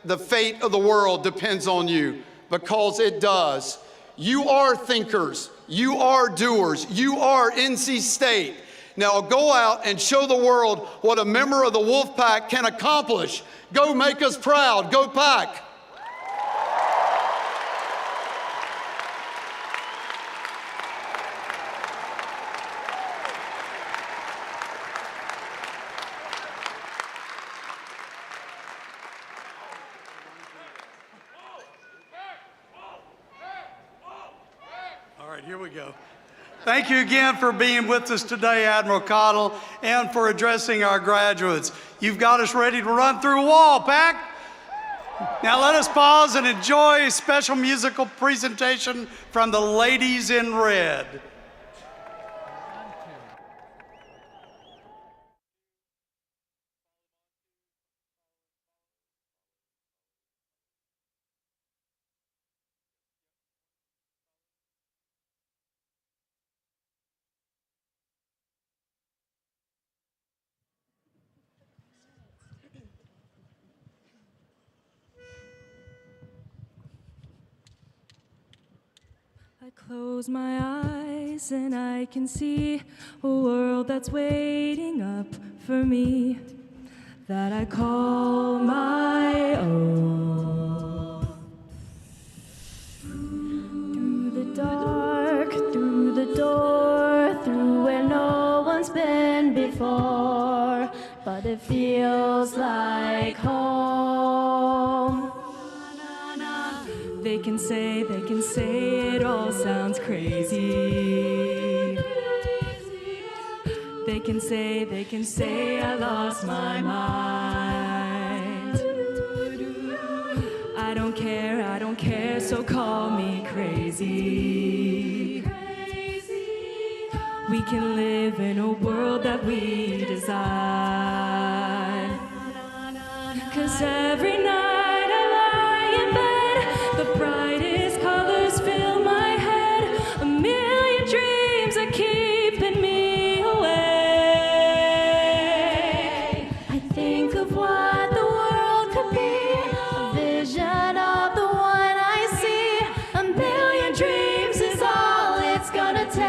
the fate of the world depends on you, because it does. You are thinkers, you are doers, you are NC State. Now go out and show the world what a member of the Wolf Pack can accomplish. Go make us proud, go Pack. All right, here we go. Thank you again for being with us today, Admiral Cottle, and for addressing our graduates. You've got us ready to run through a wall, Pack. Now let us pause and enjoy a special musical presentation from the Ladies in Red. I close my eyes and I can see a world that's waiting up for me, that I call my own. Through the dark, through the door, through where no one's been before, but it feels like home. They can say it all sounds crazy. They can say I lost my mind. I don't care, so call me crazy. We can live in a world that we design. 'Cause every night I lie in bed, the brightest colors fill my head. A million dreams are keeping me awake. I think of what the world could be, a vision of the one I see. A million dreams is all it's gonna take.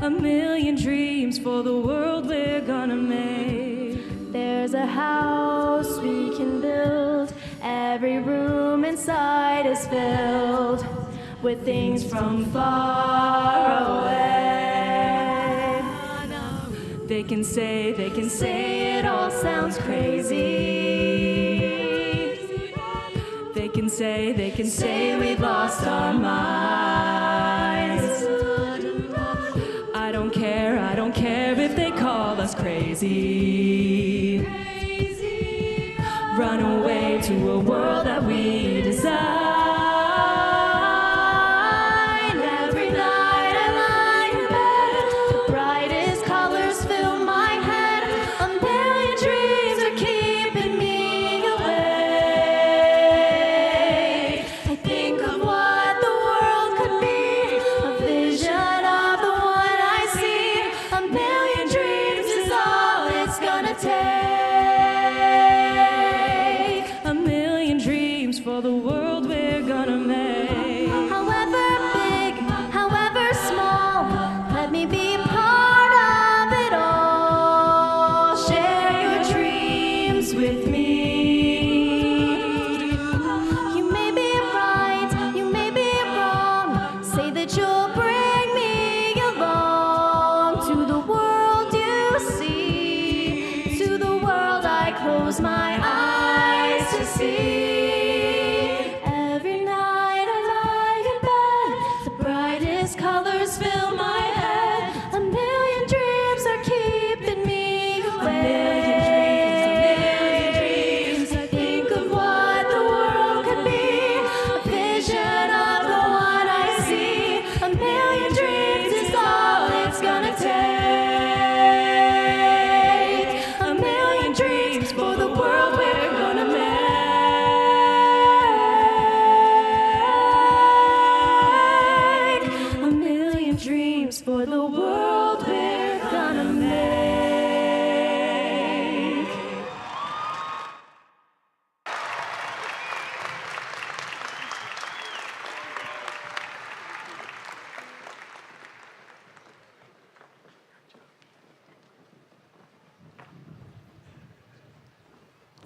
A million dreams for the world we're gonna make. There's a house we can build. Every room inside is filled with things from far away. They can say it all sounds crazy. They can say we've lost our minds. I don't care if they call us crazy. Run away to a world that we design. Every night I lie in bed, the brightest colors fill my head. A million dreams are keeping me awake. I think of what the world could be, a vision of the one I see. A million dreams is all it's gonna take. For the world we're gonna make. However big, however small, let me be part of it all. Share your dreams with me. You may be right, you may be wrong. Say that you'll bring me along to the world you see, to the world I close my eyes to see. Colors fill my head. A million dreams are keeping me awake. I think of what the world could be, a vision of the one I see. A million dreams is all it's gonna take. A million dreams for the world we're gonna make. For the world we're gonna make.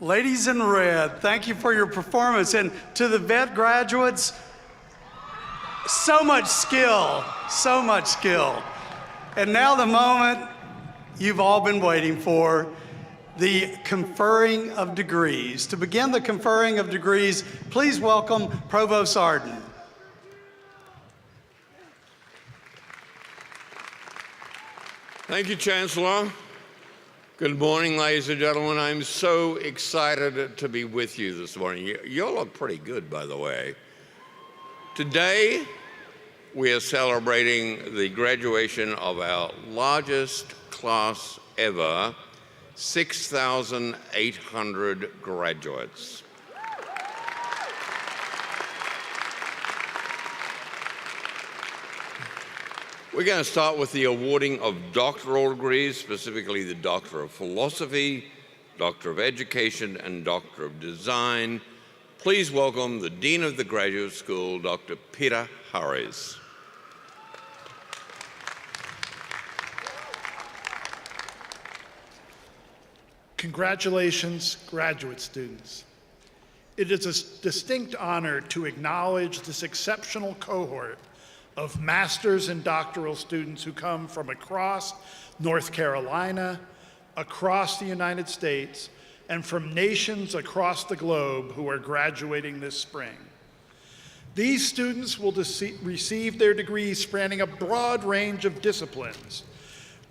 Ladies in red, thank you for your performance. And to the vet graduates, so much skill, so much skill. And now the moment you've all been waiting for, the conferring of degrees. To begin the conferring of degrees, please welcome Provost Arden. Thank you, Chancellor. Good morning, ladies and gentlemen. I'm so excited to be with you this morning. You all look pretty good, by the way. Today, we are celebrating the graduation of our largest class ever, 6,800 graduates. We're going to start with the awarding of doctoral degrees, specifically the Doctor of Philosophy, Doctor of Education, and Doctor of Design. Please welcome the Dean of the Graduate School, Dr. Peter Harris. Congratulations, graduate students. It is a distinct honor to acknowledge this exceptional cohort of master's and doctoral students who come from across North Carolina, across the United States, and from nations across the globe who are graduating this spring. These students will receive their degrees spanning a broad range of disciplines,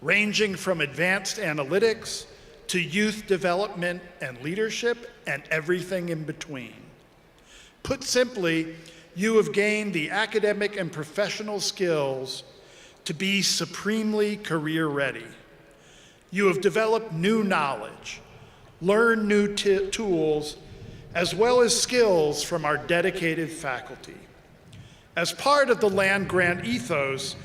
ranging from advanced analytics to youth development and leadership and everything in between. Put simply, you have gained the academic and professional skills to be supremely career ready. You have developed new knowledge, learned new tools, as well as skills from our dedicated faculty. As part of the land-grant ethos,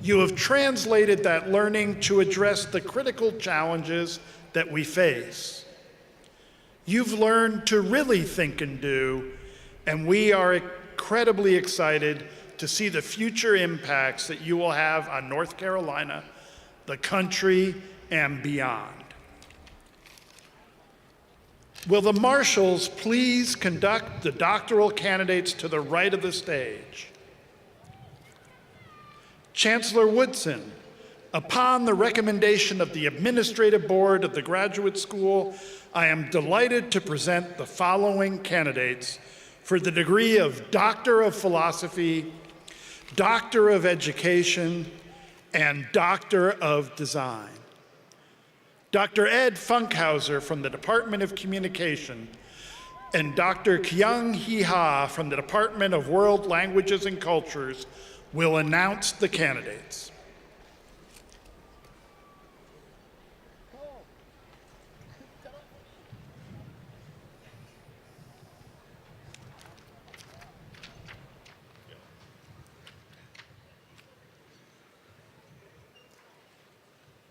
you have translated that learning to address the critical challenges that we face. You've learned to really think and do, and we are incredibly excited to see the future impacts that you will have on North Carolina, the country, and beyond. Will the marshals please conduct the doctoral candidates to the right of the stage? Chancellor Woodson, upon the recommendation of the Administrative Board of the Graduate School, I am delighted to present the following candidates for the degree of Doctor of Philosophy, Doctor of Education, and Doctor of Design. Dr. Ed Funkhauser from the Department of Communication and Dr. Kyung Hee Ha from the Department of World Languages and Cultures will announce the candidates.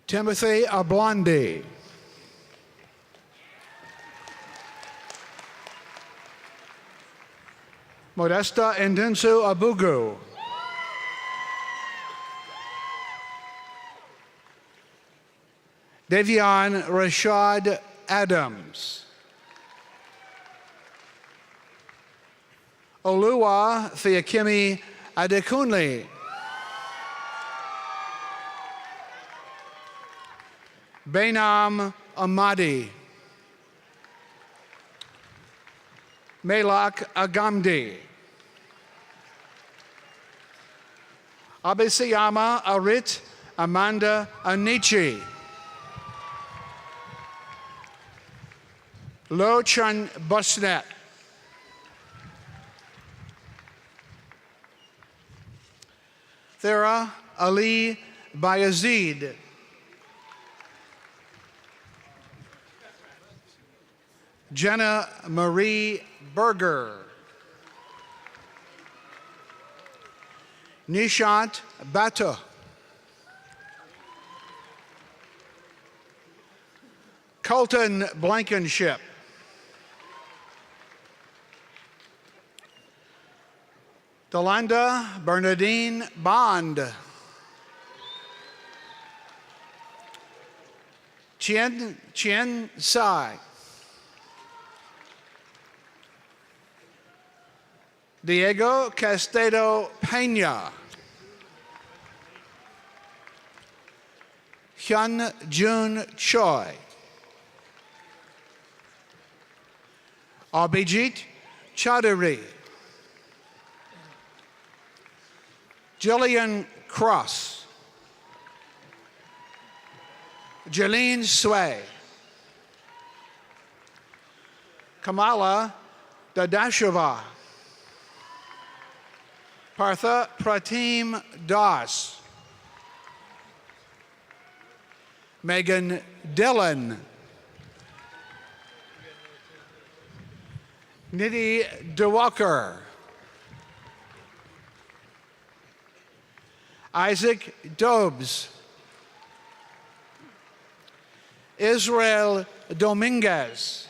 Timothy Ablondi. Modesta Ndinsu Abugu. Davion Rashad Adams. Oluwa Theakimi Adekunle. Bainam Ahmadi. Malak Agamdi. Abisayama Arit Amanda Anichi. Lochan Busnet. Thera Ali Bayazid. Jenna Marie Berger. Nishant Bata. Colton Blankenship. Delanda Bernadine Bond. Chien Sai. Diego Castedo Pena. Hyun Jun Choi. Abhijit Chaudhary. Jillian Cross. Jeline Sway. Kamala Dadashova. Partha Pratim Das. Megan Dillon. Nidhi DeWalker. Isaac Dobbs. Israel Dominguez.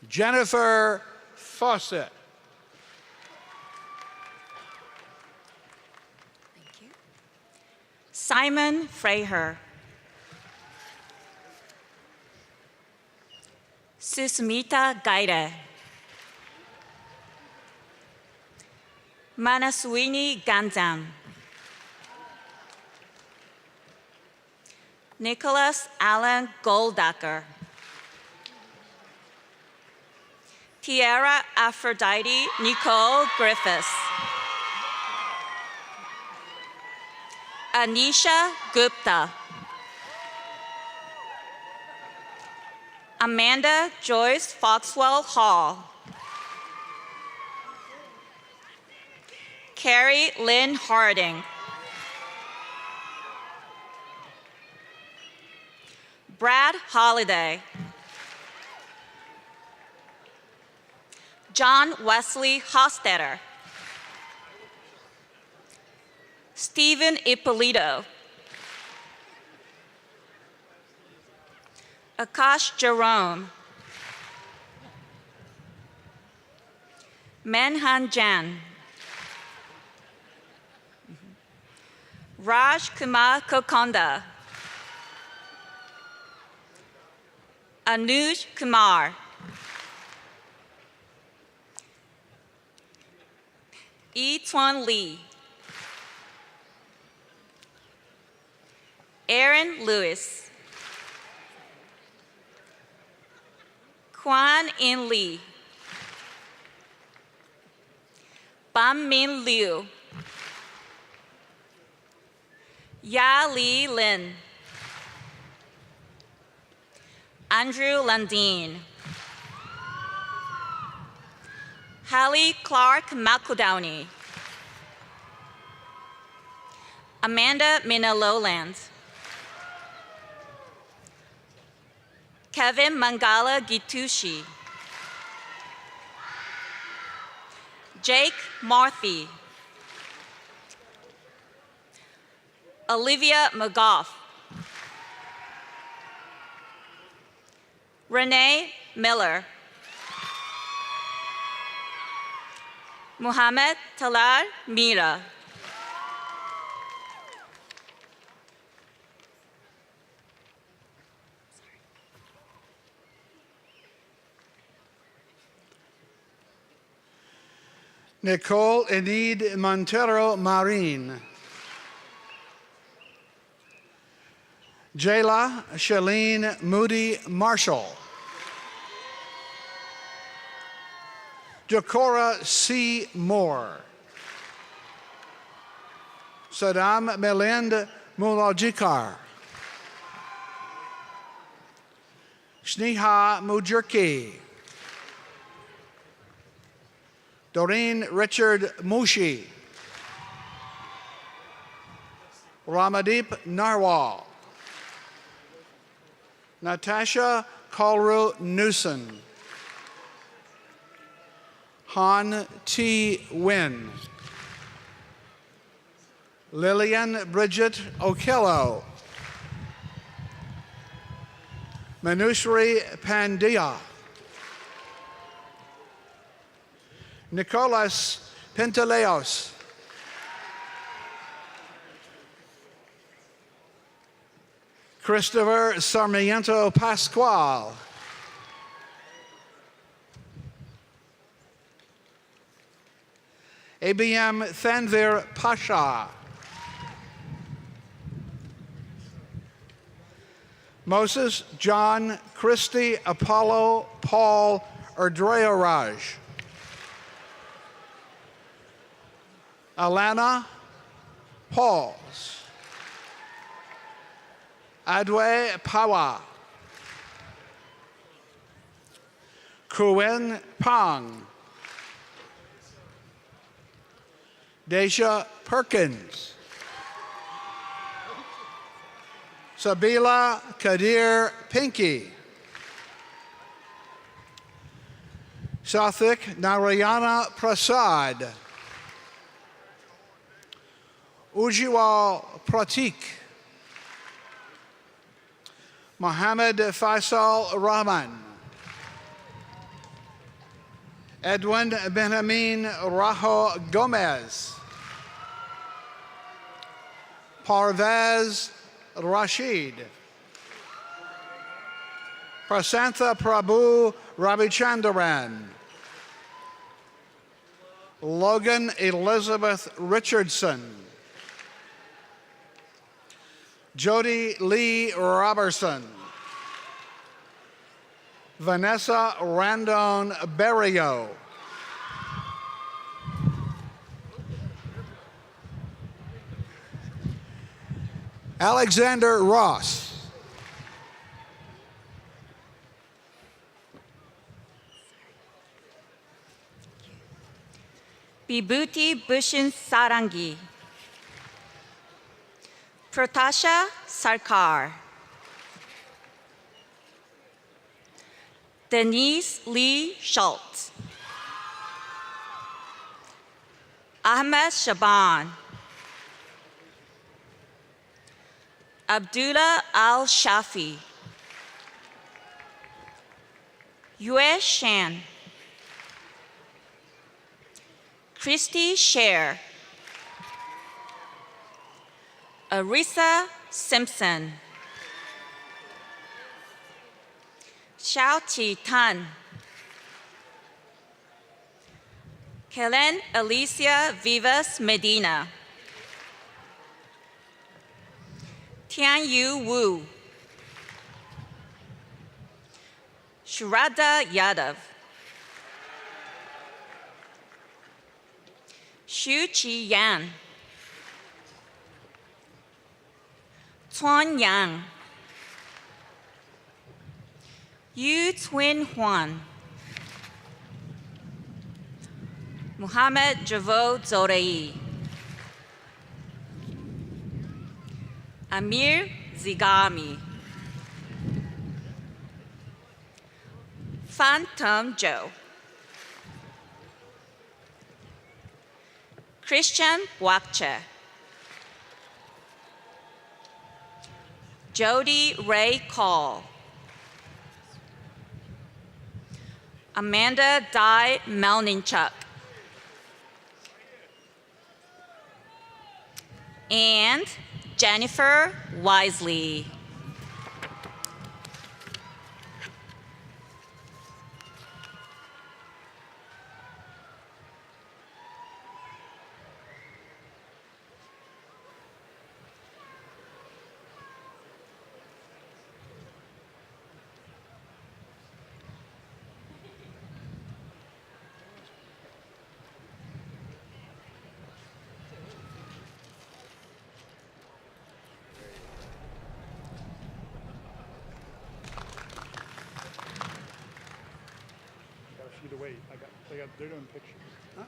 Jennifer Fawcett. Thank you. Simon Freher. Susmita Gaide. Manaswini Ganzam. Nicholas Allen Goldacker. Tiara Aphrodite Nicole Griffiths. Anisha Gupta. Amanda Joyce Foxwell Hall. Carrie Lynn Harding. Brad Holliday. John Wesley Hostetter. Stephen Ippolito. Akash Jerome. Manhan Jan. Raj Kumar Kokonda. Anuj Kumar. Yi Tuan Lee. Aaron Lewis. Quan In Lee. Bam Min Liu. Ya Li Lin. Andrew Landine. Hallie Clark McEldowney. Amanda Minna Lowland. Kevin Mangala Gitushi. Jake Marthy. Olivia McGough. Renee Miller. Muhammad Talar Mira. Nicole Enid Montero Marin. Jayla Shalene Moody Marshall. Jacora C. Moore. Saddam Melind Mulajikar. Sneha Mujirki. Doreen Richard Mushi. Ramadeep Narwal. Natasha Kalru Newson. Han T. Wynn. Lillian Bridget Okello. Manushri Pandya. Nicolas Pentaleos. Christopher Sarmiento Pascual. ABM Thanvir Pasha. Moses John Christy Apollo Paul Erdrearaj. Alana Pauls. Adwe Pawa. Kuen Pong. Deja Perkins. Sabila Kadir Pinky. Sathik Narayana Prasad. Ujjwal Pratik. Mohammed Faisal Rahman. Edwin Benjamin Rajo Gomez. Parvez Rashid. Prasantha Prabhu Ravichandran. Logan Elizabeth Richardson. Jody Lee Robertson. Vanessa Randon Berrio. Alexander Ross. Vibhuti Bhushan Sarangi. Pratasha Sarkar. Denise Lee Schultz. Ahmed Shaban. Abdullah Al-Shafi. Yue Shan. Christy Sher. Arisa Simpson. Xiao Chi Tan. Helen Alicia Vivas Medina. Tian Yu Wu. Shraddha Yadav. Xu Chi Yan. Tuan Yang. Yu Twin Huan. Muhammad Javod Zorei. Amir Zigami. Phantom Joe. Christian Buakche. Jody Ray Call. Amanda Di Melninchuk. And Jennifer Wisely. To wait. They're doing pictures. Huh?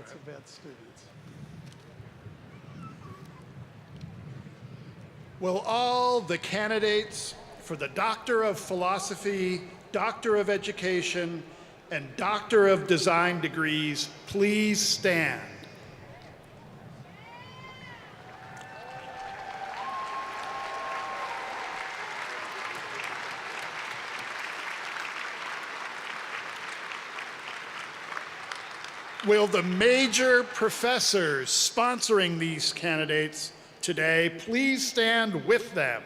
It's a bad students. Will all the candidates for the Doctor of Philosophy, Doctor of Education, and Doctor of Design degrees, please stand. Will the major professors sponsoring these candidates today please stand with them?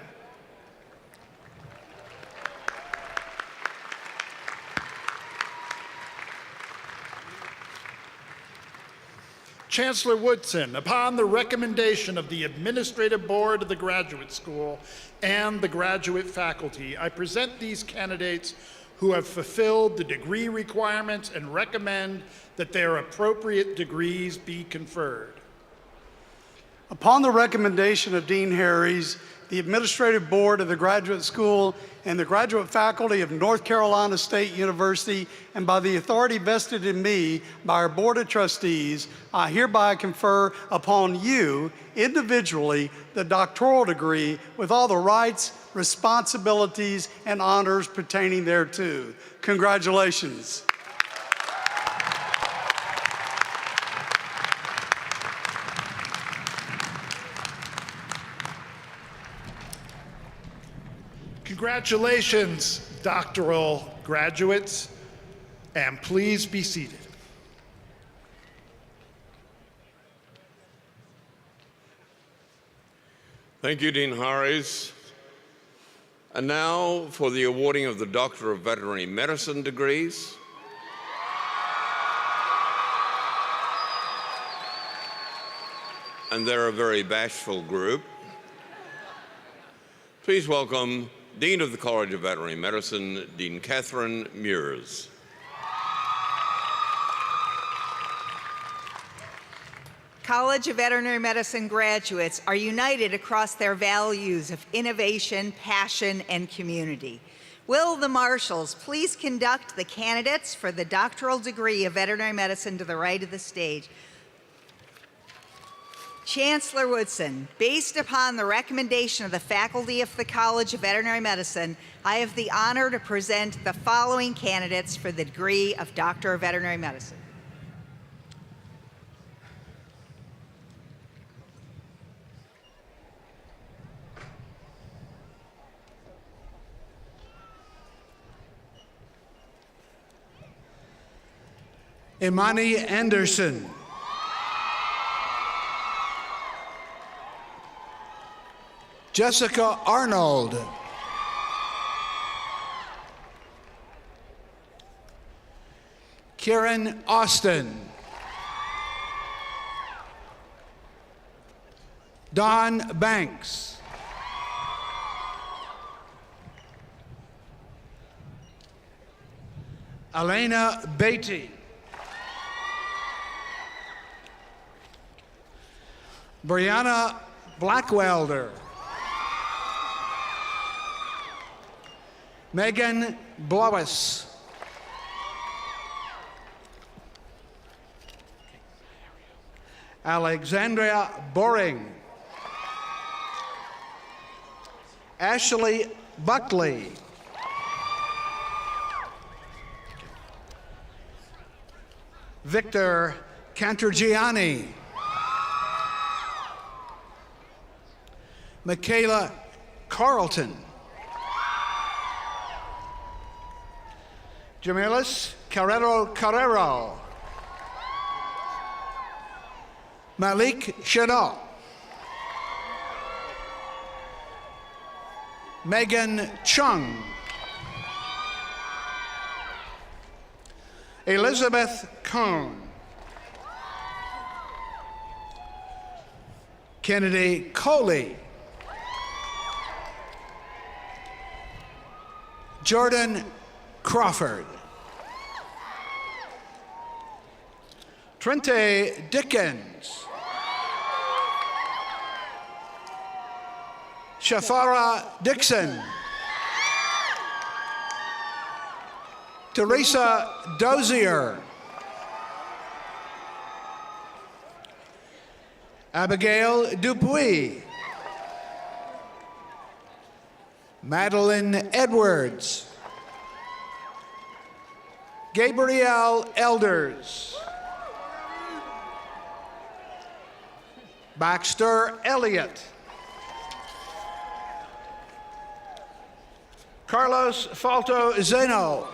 Chancellor Woodson, upon the recommendation of the Administrative Board of the Graduate School and the graduate faculty, I present these candidates who have fulfilled the degree requirements and recommend that their appropriate degrees be conferred. Upon the recommendation of Dean Harries, the Administrative Board of the Graduate School and the graduate faculty of North Carolina State University, and by the authority vested in me by our Board of Trustees, I hereby confer upon you individually the doctoral degree with all the rights, responsibilities, and honors pertaining thereto. Congratulations. Congratulations, doctoral graduates, and please be seated. Thank you, Dean Harries. And now for the awarding of the Doctor of Veterinary Medicine degrees. And they're a very bashful group. Please welcome Dean of the College of Veterinary Medicine, Dean Catherine Mears. College of Veterinary Medicine graduates are united across their values of innovation, passion, and community. Will the marshals please conduct the candidates for the doctoral degree of veterinary medicine to the right of the stage? Chancellor Woodson, based upon the recommendation of the faculty of the College of Veterinary Medicine, I have the honor to present the following candidates for the degree of Doctor of Veterinary Medicine. Imani Anderson. Jessica Arnold. Kieran Austin. Don Banks. Elena Beatty. Brianna Blackwelder. Megan Blowis. Alexandria Boring. Ashley Buckley. Victor Cantorgiani. Michaela Carlton. Jamilis Carrero. Malik Chanel. Megan Chung. Elizabeth Cohn. Kennedy Coley. Jordan Crawford. Trente Dickens. Shafara Dixon. Teresa Dozier. Abigail Dupuy. Madeline Edwards. Gabrielle Elders. Baxter Elliott. Carlos Falto Zeno.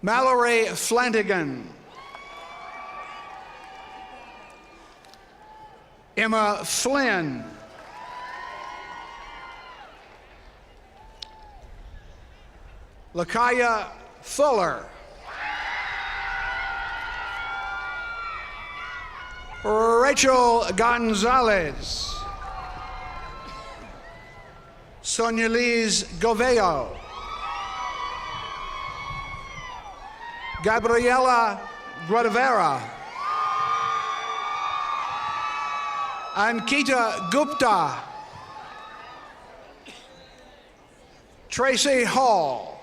Mallory Flanagan. Emma Flynn. Lakaya Fuller. Rachel Gonzalez. Sonia Liz Goveo. Gabriela Guadavera. Ankita Gupta. Tracy Hall.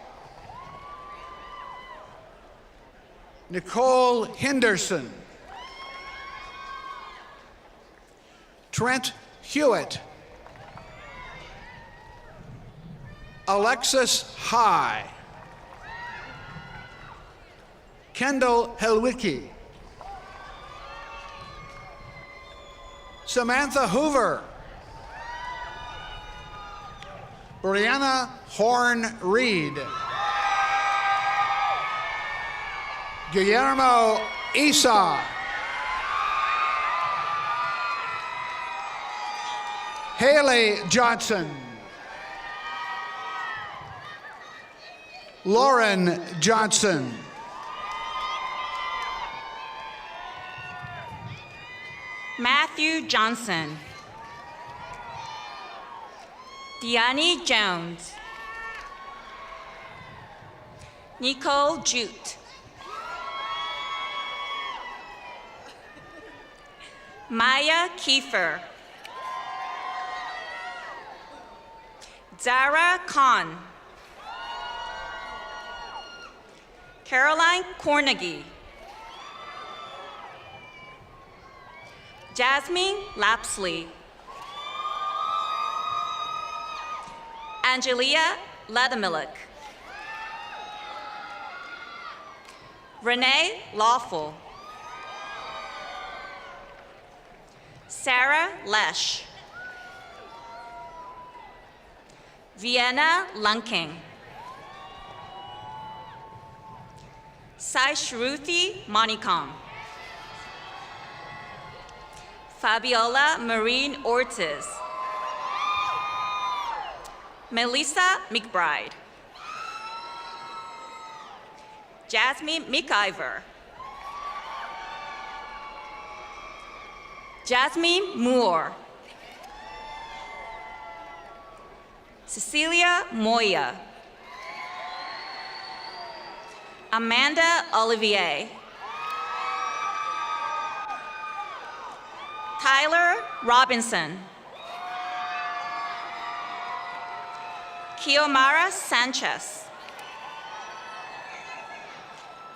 Nicole Henderson. Trent Hewitt. Alexis High. Kendall Helwicki. Samantha Hoover. Brianna Horn Reed. Guillermo Isa. Haley Johnson. Lauren Johnson. Matthew Johnson. Deanne Jones. Nicole Jute. Maya Kiefer. Zara Khan. Caroline Cornegie. Jasmine Lapsley. Angelia Ledemilik. Renee Lawful. Sarah Lesh. Vienna Lunking. Saishruthi Manikam. Fabiola Marine Ortiz. Melissa McBride. Jasmine McIver. Jasmine Moore. Cecilia Moya. Amanda Olivier. Tyler Robinson. Kiomara Sanchez.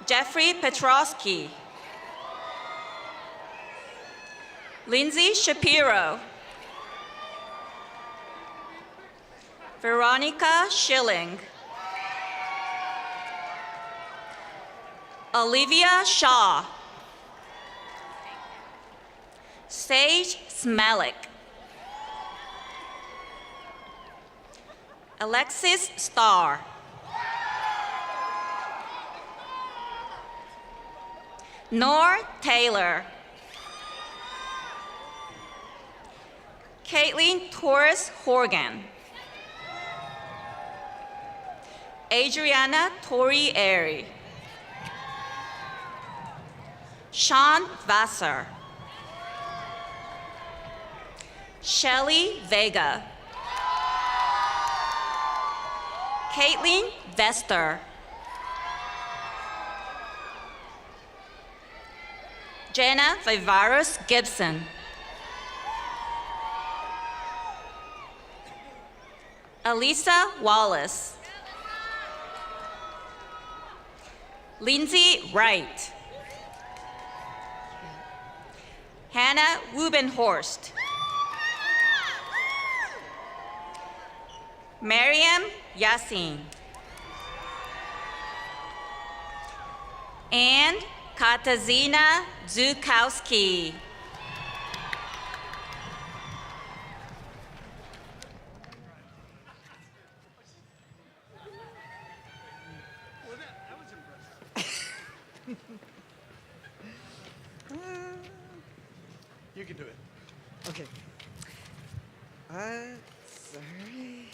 Jeffrey Petrosky. Lindsay Shapiro. Veronica Schilling. Olivia Shaw. Sage Smelik. Alexis Starr. Nor Taylor. Caitlin Torres Horgan. Adriana Tori Airy. Sean Vassar. Shelly Vega. Caitlin Vester. Jenna Vivarus Gibson. Elisa Wallace. Lindsay Wright. Hannah Wubenhorst. Mariam Yassin. and Katarzyna Zukowski. You can do it. Okay. Sorry.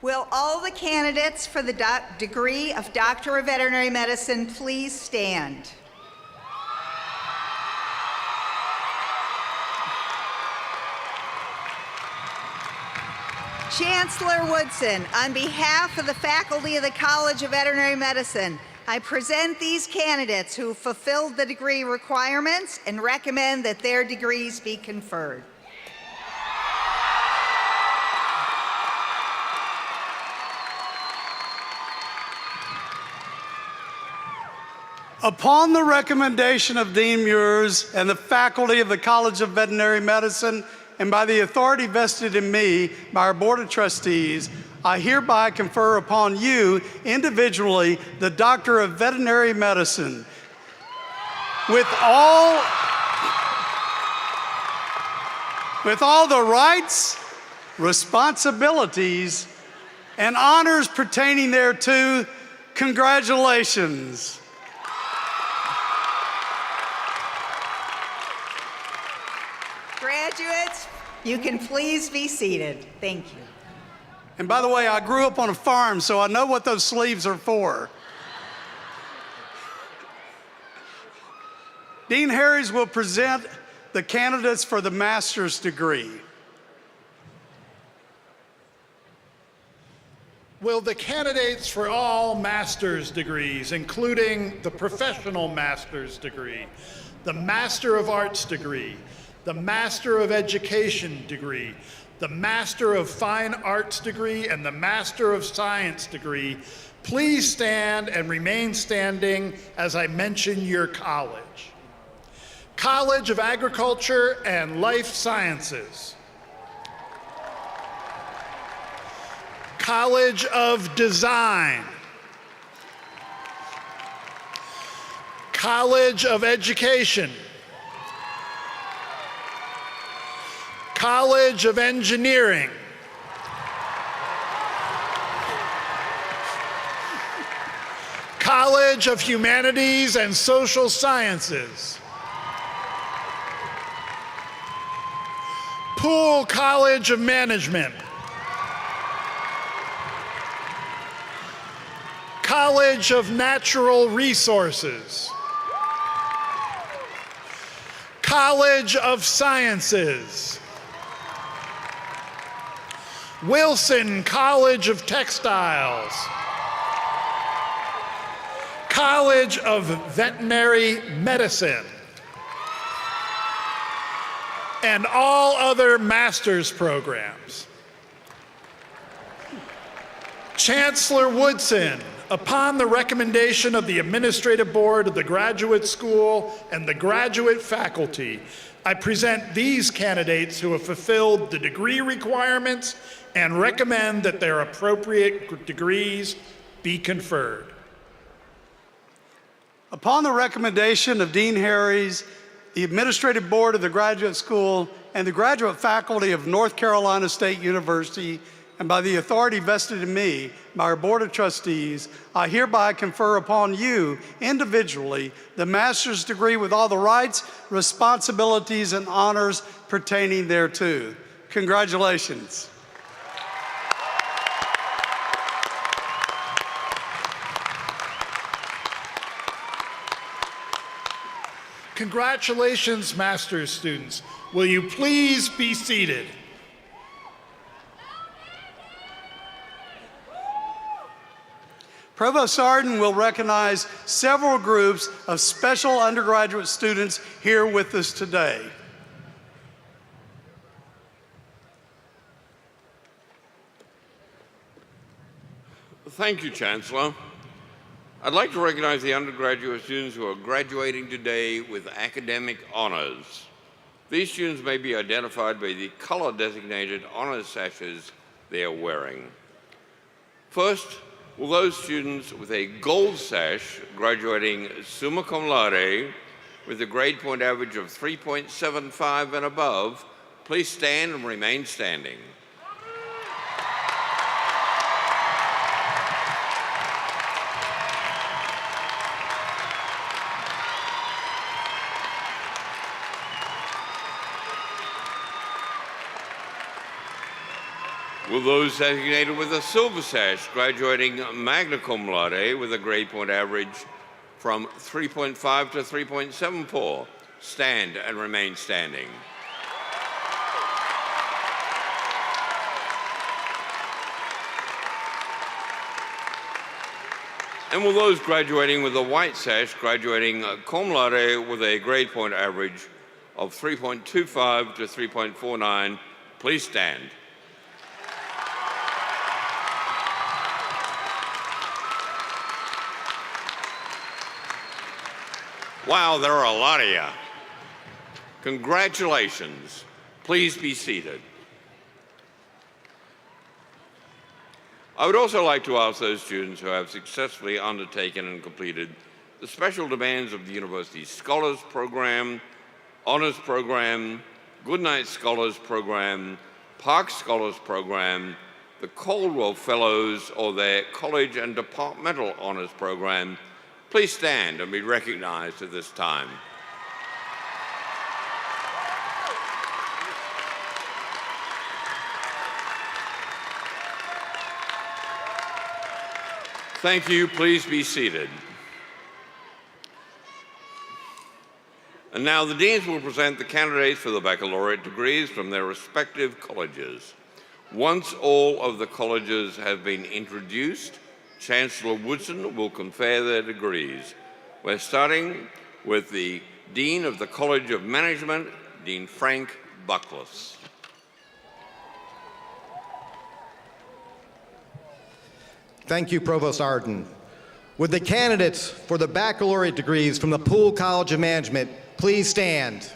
Will all the candidates for the degree of Doctor of Veterinary Medicine please stand? Chancellor Woodson, on behalf of the faculty of the College of Veterinary Medicine, I present these candidates who fulfilled the degree requirements and recommend that their degrees be conferred. Upon the recommendation of Dean Muirs and the faculty of the College of Veterinary Medicine, and by the authority vested in me by our Board of Trustees, I hereby confer upon you individually the Doctor of Veterinary Medicine with all the rights, responsibilities, and honors pertaining thereto. Congratulations. Graduates, you can please be seated. Thank you. And by the way, I grew up on a farm, so I know what those sleeves are for. Dean Harries will present the candidates for the master's degree. Will the candidates for all master's degrees, including the professional master's degree, the Master of Arts degree, the Master of Education degree, the Master of Fine Arts degree, and the Master of Science degree, please stand and remain standing as I mention your college. College of Agriculture and Life Sciences. College of Design. College of Education. College of Engineering. College of Humanities and Social Sciences. Poole College of Management. College of Natural Resources. College of Sciences. Wilson College of Textiles. College of Veterinary Medicine. And all other master's programs. Chancellor Woodson, upon the recommendation of the Administrative Board of the Graduate School and the graduate faculty, I present these candidates who have fulfilled the degree requirements and recommend that their appropriate degrees be conferred. Upon the recommendation of Dean Harries, the Administrative Board of the Graduate School, and the graduate faculty of North Carolina State University, and by the authority vested in me by our Board of Trustees, I hereby confer upon you individually the master's degree with all the rights, responsibilities, and honors pertaining thereto. Congratulations. Congratulations, master's students. Will you please be seated? Provost Arden will recognize several groups of special undergraduate students here with us today. Thank you, Chancellor. I'd like to recognize the undergraduate students who are graduating today with academic honors. These students may be identified by the color-designated honors sashes they are wearing. First, will those students with a gold sash graduating summa cum laude with a grade point average of 3.75 and above, please stand and remain standing. Will those designated with a silver sash graduating magna cum laude with a grade point average from 3.5 to 3.74 stand and remain standing? And will those graduating with a white sash graduating cum laude with a grade point average of 3.25 to 3.49 please stand? Wow, there are a lot of you. Congratulations. Please be seated. I would also like to ask those students who have successfully undertaken and completed the special demands of the university's Scholars Program, Honors Program, Goodnight Scholars Program, Park Scholars Program, the Caldwell Fellows, or their College and Departmental Honors Program, please stand and be recognized at this time. Thank you. Please be seated. And now the deans will present the candidates for the baccalaureate degrees from their respective colleges. Once all of the colleges have been introduced, Chancellor Woodson will confer their degrees. We're starting with the Dean of the College of Management, Dean Frank Buckless. Thank you, Provost Arden. Would the candidates for the baccalaureate degrees from the Poole College of Management please stand?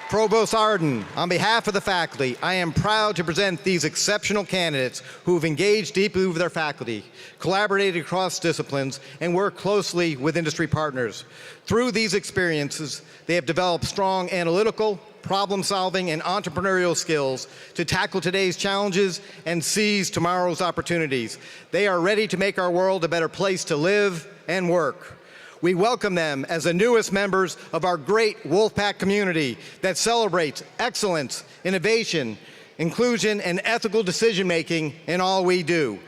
Provost Arden, on behalf of the faculty, I am proud to present these exceptional candidates who have engaged deeply with their faculty, collaborated across disciplines, and worked closely with industry partners. Through these experiences, they have developed strong analytical, problem-solving, and entrepreneurial skills to tackle today's challenges and seize tomorrow's opportunities. They are ready to make our world a better place to live and work. We welcome them as the newest members of our great Wolfpack community that celebrates excellence, innovation, inclusion, and ethical decision-making in all we do.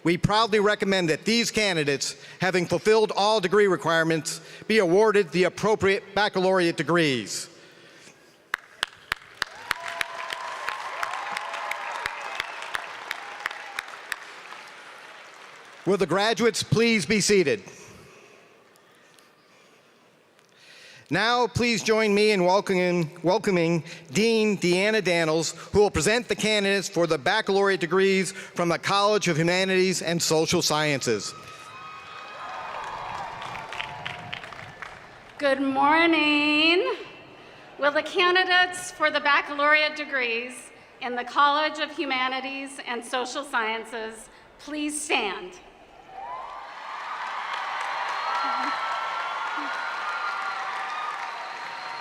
We proudly recommend that these candidates, having fulfilled all degree requirements, be awarded the appropriate baccalaureate degrees. Will the graduates please be seated? Now, please join me in welcoming Dean Deanna Daniels, who will present the candidates for the baccalaureate degrees from the College of Humanities and Social Sciences. Good morning. Will the candidates for the baccalaureate degrees in the College of Humanities and Social Sciences please stand?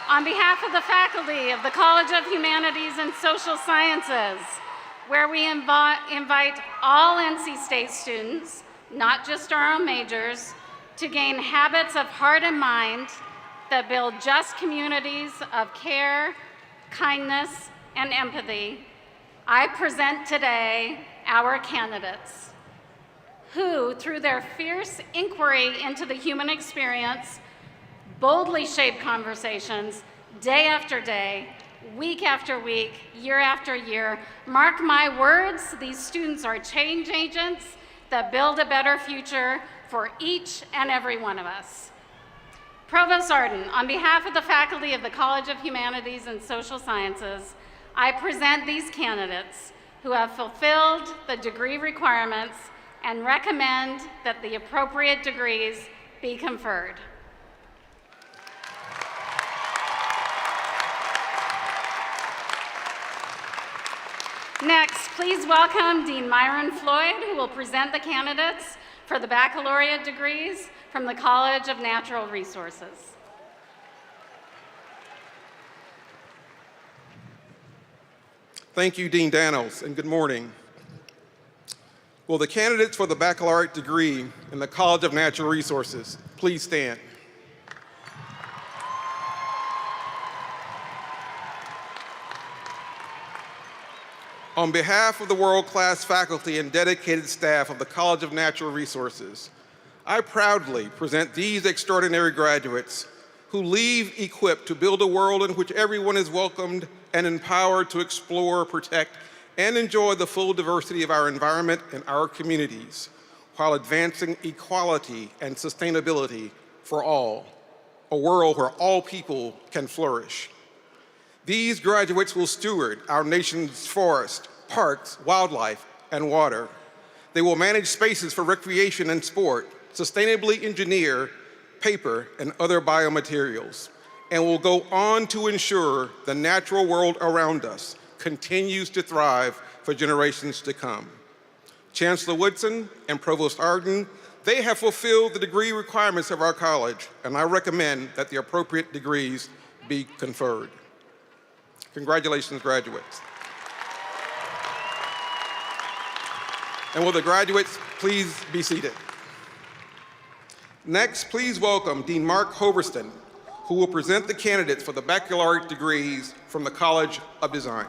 On behalf of the faculty of the College of Humanities and Social Sciences, where we invite all NC State students, not just our own majors, to gain habits of heart and mind that build just communities of care, kindness, and empathy, I present today our candidates. who, through their fierce inquiry into the human experience, boldly shape conversations day after day, week after week, year after year. Mark my words, these students are change agents that build a better future for each and every one of us. Provost Arden, on behalf of the faculty of the College of Humanities and Social Sciences, I present these candidates who have fulfilled the degree requirements and recommend that the appropriate degrees be conferred. Next, please welcome Dean Myron Floyd, who will present the candidates for the baccalaureate degrees from the College of Natural Resources. Thank you, Dean Danos, and good morning. Will the candidates for the baccalaureate degree in the College of Natural Resources please stand? On behalf of the world-class faculty and dedicated staff of the College of Natural Resources, I proudly present these extraordinary graduates who leave equipped to build a world in which everyone is welcomed and empowered to explore, protect, and enjoy the full diversity of our environment and our communities, while advancing equality and sustainability for all, a world where all people can flourish. These graduates will steward our nation's forests, parks, wildlife, and water. They will manage spaces for recreation and sport, sustainably engineer paper and other biomaterials, and will go on to ensure the natural world around us continues to thrive for generations to come. Chancellor Woodson and Provost Arden, they have fulfilled the degree requirements of our college, and I recommend that the appropriate degrees be conferred. Congratulations, graduates. And will the graduates please be seated? Next, please welcome Dean Mark Hoverston, who will present the candidates for the baccalaureate degrees from the College of Design.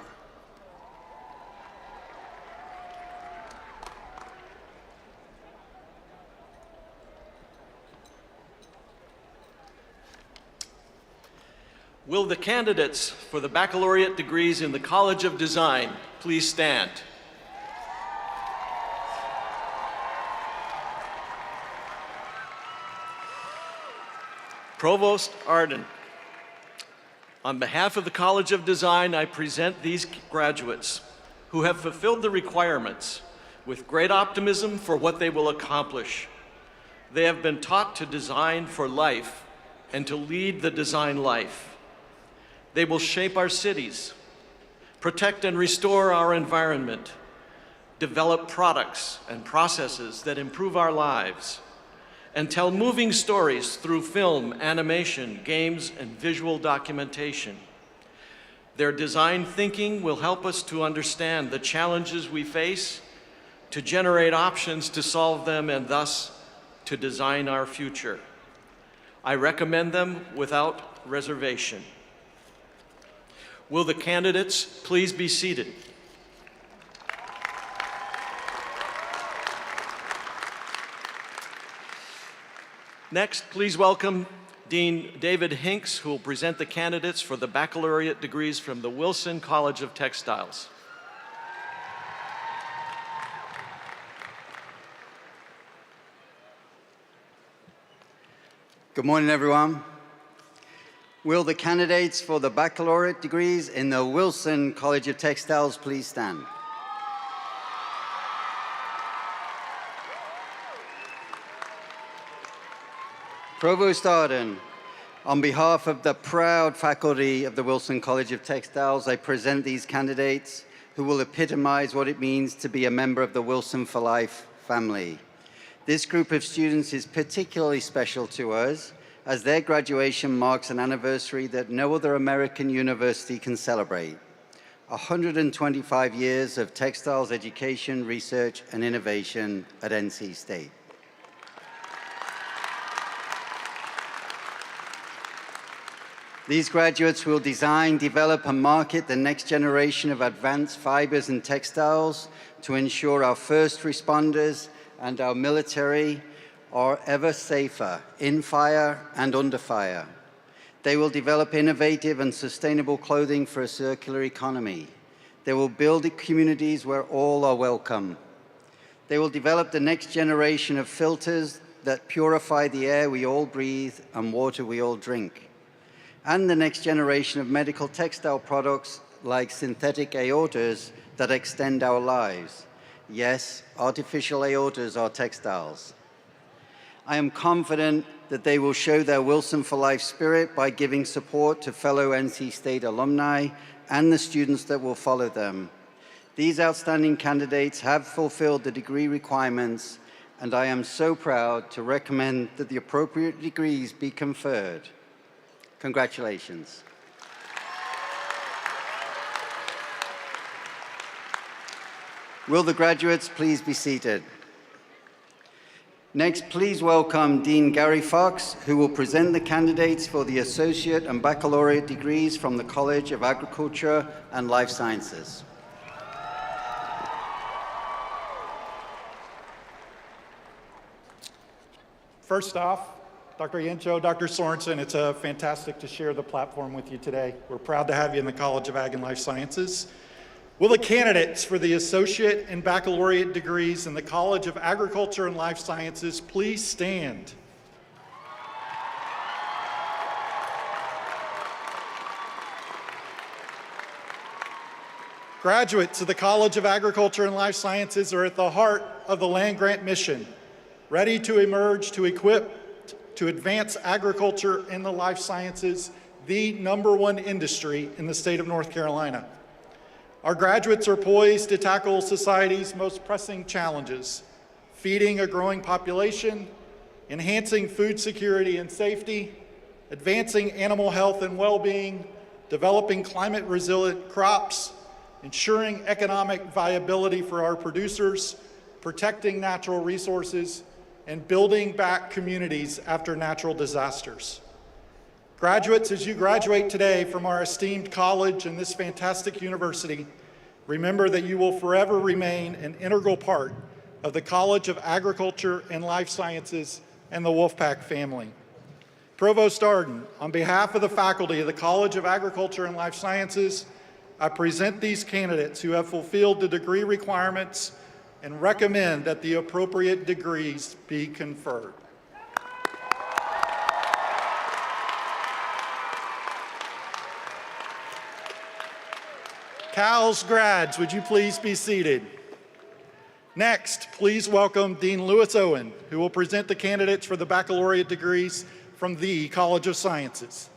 Will the candidates for the baccalaureate degrees in the College of Design please stand? Provost Arden, on behalf of the College of Design, I present these graduates who have fulfilled the requirements with great optimism for what they will accomplish. They have been taught to design for life and to lead the design life. They will shape our cities, protect and restore our environment, develop products and processes that improve our lives, and tell moving stories through film, animation, games, and visual documentation. Their design thinking will help us to understand the challenges we face, to generate options to solve them, and thus to design our future. I recommend them without reservation. Will the candidates please be seated? Next, please welcome Dean David Hinks, who will present the candidates for the baccalaureate degrees from the Wilson College of Textiles. Good morning, everyone. Will the candidates for the baccalaureate degrees in the Wilson College of Textiles please stand? Provost Arden, on behalf of the proud faculty of the Wilson College of Textiles, I present these candidates who will epitomize what it means to be a member of the Wilson for Life family. This group of students is particularly special to us as their graduation marks an anniversary that no other American university can celebrate. 125 years of textiles education, research, and innovation at NC State. These graduates will design, develop, and market the next generation of advanced fibers and textiles to ensure our first responders and our military are ever safer in fire and under fire. They will develop innovative and sustainable clothing for a circular economy. They will build communities where all are welcome. They will develop the next generation of filters that purify the air we all breathe and water we all drink. And the next generation of medical textile products like synthetic aortas that extend our lives. Yes, artificial aortas are textiles. I am confident that they will show their Wilson for Life spirit by giving support to fellow NC State alumni and the students that will follow them. These outstanding candidates have fulfilled the degree requirements, and I am so proud to recommend that the appropriate degrees be conferred. Congratulations. Will the graduates please be seated? Next, please welcome Dean Gary Fox, who will present the candidates for the Associate and Baccalaureate degrees from the College of Agriculture and Life Sciences. First off, Dr. Yancho, Dr. Sorensen, it's fantastic to share the platform with you today. We're proud to have you in the College of Ag and Life Sciences. Will the candidates for the Associate and Baccalaureate degrees in the College of Agriculture and Life Sciences please stand? Graduates of the College of Agriculture and Life Sciences are at the heart of the land-grant mission, ready to emerge to equip to advance agriculture and the life sciences, the #1 industry in the state of North Carolina. Our graduates are poised to tackle society's most pressing challenges, feeding a growing population, enhancing food security and safety, advancing animal health and well-being, developing climate-resilient crops, ensuring economic viability for our producers, protecting natural resources, and building back communities after natural disasters. Graduates, as you graduate today from our esteemed college and this fantastic university, remember that you will forever remain an integral part of the College of Agriculture and Life Sciences and the Wolfpack family. Provost Arden, on behalf of the faculty of the College of Agriculture and Life Sciences, I present these candidates who have fulfilled the degree requirements and recommend that the appropriate degrees be conferred. Cal's grads, would you please be seated? Next, please welcome Dean Lewis Owen, who will present the candidates for the baccalaureate degrees from the College of Sciences.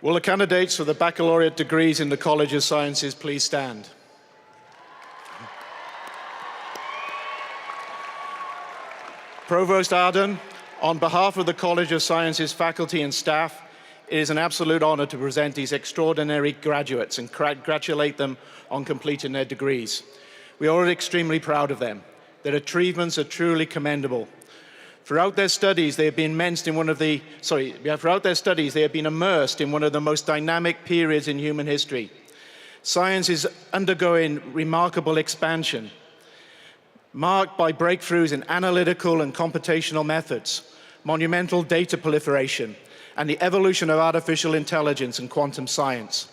Will the candidates for the baccalaureate degrees in the College of Sciences please stand? Provost Arden, on behalf of the College of Sciences faculty and staff, it is an absolute honor to present these extraordinary graduates and congratulate them on completing their degrees. We are all extremely proud of them. Their achievements are truly commendable. Throughout their studies, they have been immersed in one of the most dynamic periods in human history. Science is undergoing remarkable expansion, marked by breakthroughs in analytical and computational methods, monumental data proliferation, and the evolution of artificial intelligence and quantum science.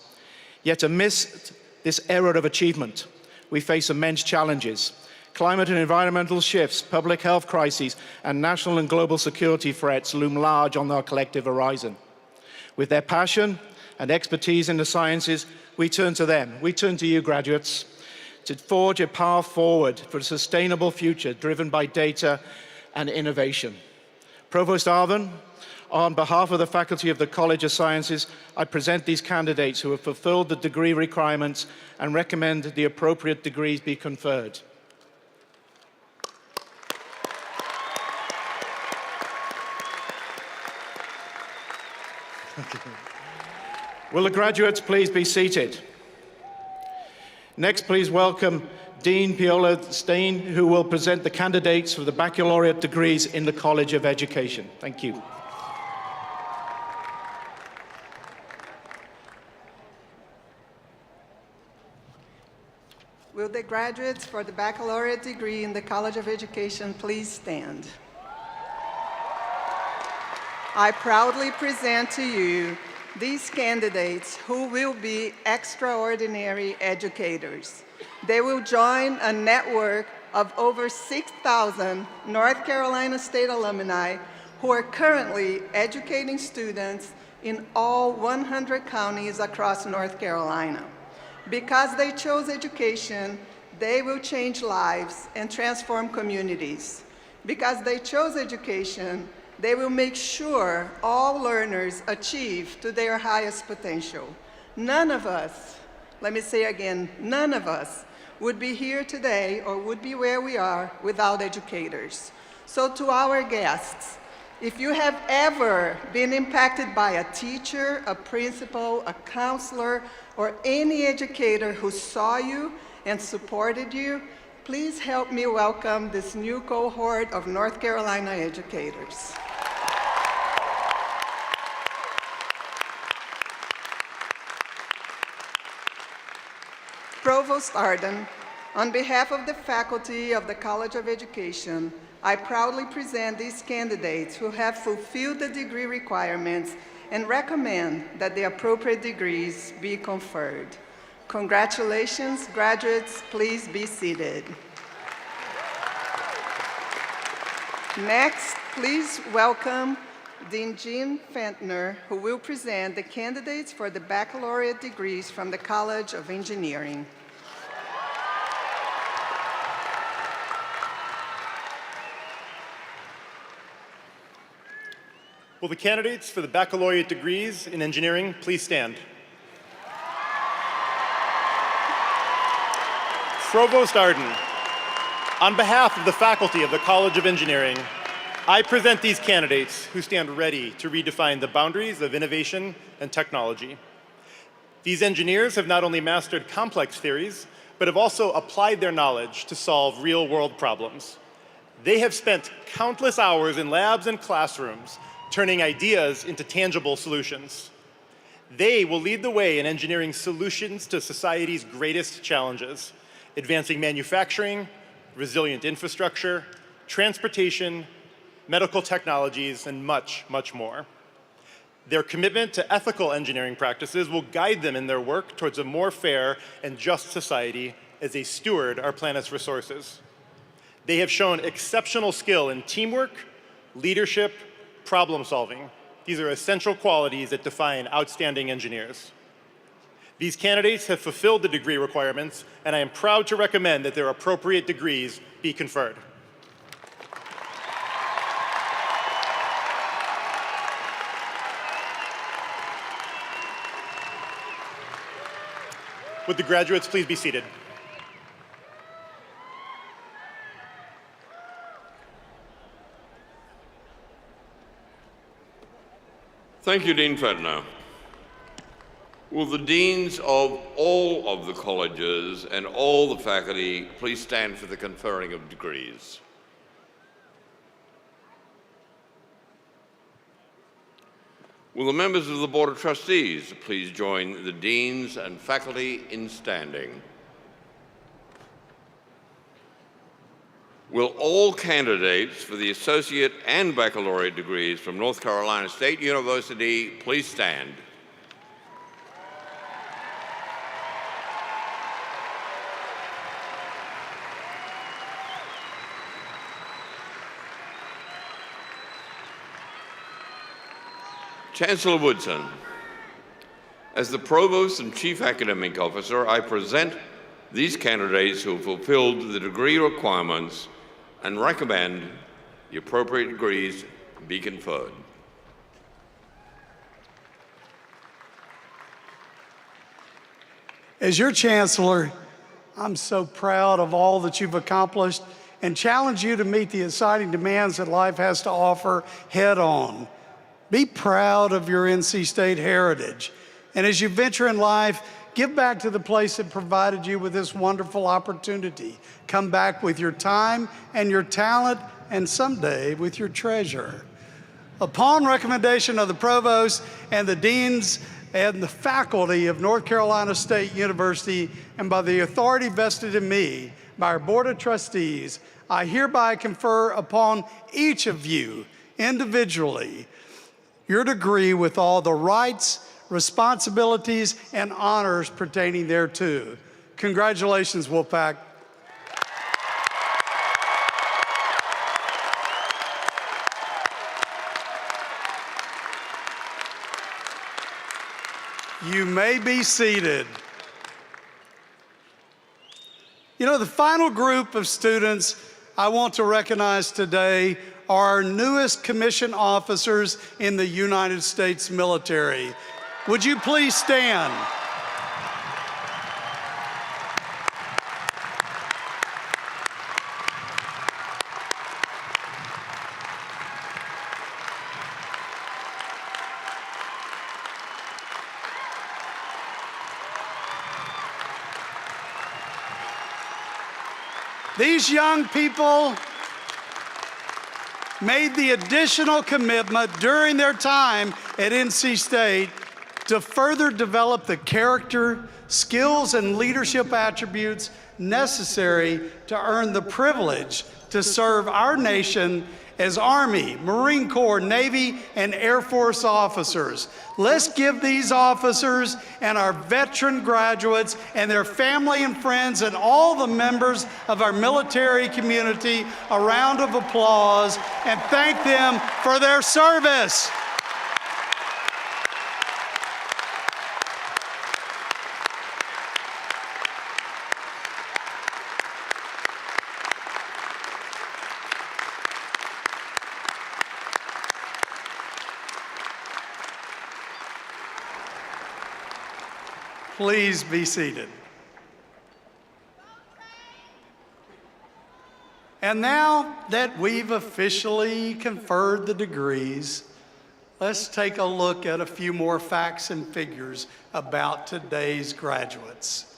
Yet amidst this era of achievement, we face immense challenges. Climate and environmental shifts, public health crises, and national and global security threats loom large on our collective horizon. With their passion and expertise in the sciences, we turn to them. We turn to you, graduates, to forge a path forward for a sustainable future driven by data and innovation. Provost Arden, on behalf of the faculty of the College of Sciences, I present these candidates who have fulfilled the degree requirements and recommend the appropriate degrees be conferred. Will the graduates please be seated? Next, please welcome Dean Piola Stein, who will present the candidates for the baccalaureate degrees in the College of Education. Thank you. Will the graduates for the baccalaureate degree in the College of Education please stand? I proudly present to you these candidates who will be extraordinary educators. They will join a network of over 6,000 North Carolina State alumni who are currently educating students in all 100 counties across North Carolina. Because they chose education, they will change lives and transform communities. Because they chose education, they will make sure all learners achieve to their highest potential. None of us, let me say again, none of us would be here today or would be where we are without educators. So to our guests, if you have ever been impacted by a teacher, a principal, a counselor, or any educator who saw you and supported you, please help me welcome this new cohort of North Carolina educators. Provost Arden, on behalf of the faculty of the College of Education, I proudly present these candidates who have fulfilled the degree requirements and recommend that the appropriate degrees be conferred. Congratulations, graduates, please be seated. Next, please welcome Dean Jean Fentner, who will present the candidates for the baccalaureate degrees from the College of Engineering. Will the candidates for the baccalaureate degrees in engineering please stand? Provost Arden, on behalf of the faculty of the College of Engineering, I present these candidates who stand ready to redefine the boundaries of innovation and technology. These engineers have not only mastered complex theories, but have also applied their knowledge to solve real-world problems. They have spent countless hours in labs and classrooms turning ideas into tangible solutions. They will lead the way in engineering solutions to society's greatest challenges, advancing manufacturing, resilient infrastructure, transportation, medical technologies, and much, much more. Their commitment to ethical engineering practices will guide them in their work towards a more fair and just society as they steward our planet's resources. They have shown exceptional skill in teamwork, leadership, problem solving. These are essential qualities that define outstanding engineers. These candidates have fulfilled the degree requirements, and I am proud to recommend that their appropriate degrees be conferred. Would the graduates please be seated? Thank you, Dean Fentner. Will the deans of all of the colleges and all the faculty please stand for the conferring of degrees? Will the members of the Board of Trustees please join the deans and faculty in standing? Will all candidates for the associate and baccalaureate degrees from North Carolina State University please stand? Chancellor Woodson, as the Provost and Chief Academic Officer, I present these candidates who have fulfilled the degree requirements and recommend the appropriate degrees be conferred. As your Chancellor, I'm so proud of all that you've accomplished and challenge you to meet the exciting demands that life has to offer head on. Be proud of your NC State heritage. And as you venture in life, give back to the place that provided you with this wonderful opportunity. Come back with your time and your talent, and someday with your treasure. Upon recommendation of the Provost and the Deans and the faculty of North Carolina State University, and by the authority vested in me by our Board of Trustees, I hereby confer upon each of you individually your degree with all the rights, responsibilities, and honors pertaining thereto. Congratulations, Wolfpack. You may be seated. You know, the final group of students I want to recognize today are our newest commissioned officers in the United States military. Would you please stand? These young people made the additional commitment during their time at NC State to further develop the character, skills, and leadership attributes necessary to earn the privilege to serve our nation as Army, Marine Corps, Navy, and Air Force officers. Let's give these officers and our veteran graduates and their family and friends and all the members of our military community a round of applause and thank them for their service. Please be seated. And now that we've officially conferred the degrees, let's take a look at a few more facts and figures about today's graduates.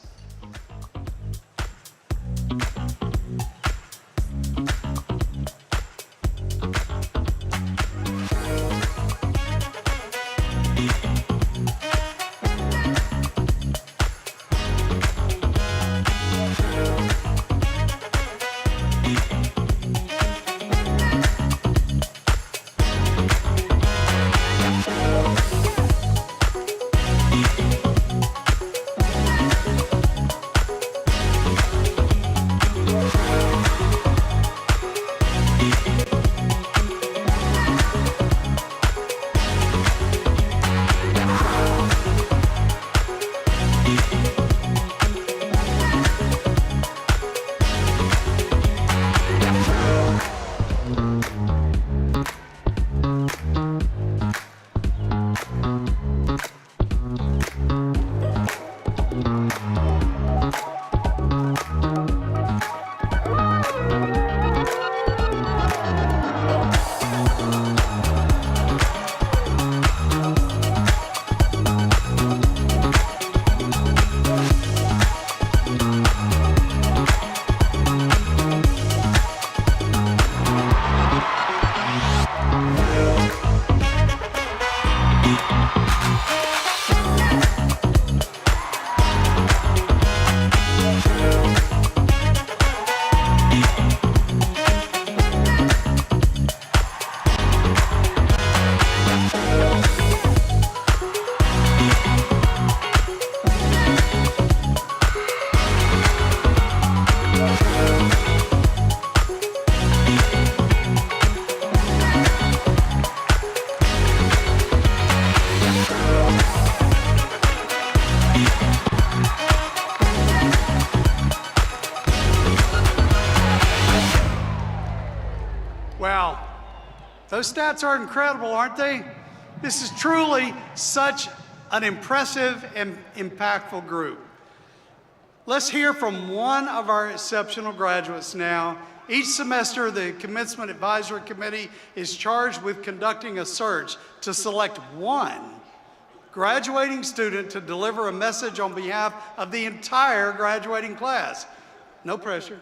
Wow, those stats are incredible, aren't they? This is truly such an impressive and impactful group. Let's hear from one of our exceptional graduates now. Each semester, the Commencement Advisory Committee is charged with conducting a search to select one graduating student to deliver a message on behalf of the entire graduating class. No pressure.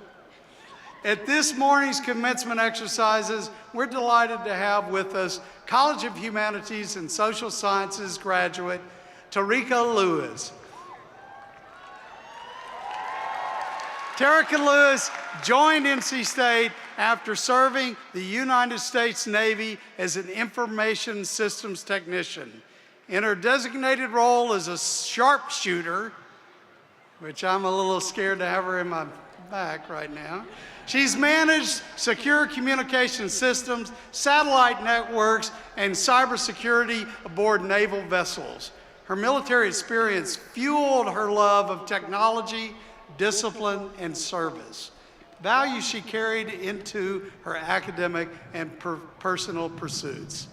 At this morning's commencement exercises, we're delighted to have with us College of Humanities and Social Sciences graduate Tarika Lewis. Tarika Lewis joined NC State after serving the United States Navy as an information systems technician. In her designated role as a sharpshooter, which I'm a little scared to have her in my back right now, she's managed secure communication systems, satellite networks, and cybersecurity aboard naval vessels. Her military experience fueled her love of technology, discipline, and service, values she carried into her academic and personal pursuits.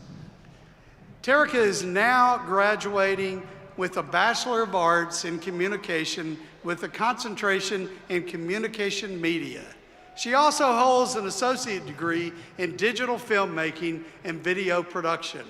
Tarika is now graduating with a Bachelor of Arts in Communication with a concentration in Communication Media. She also holds an associate degree in digital filmmaking and video production.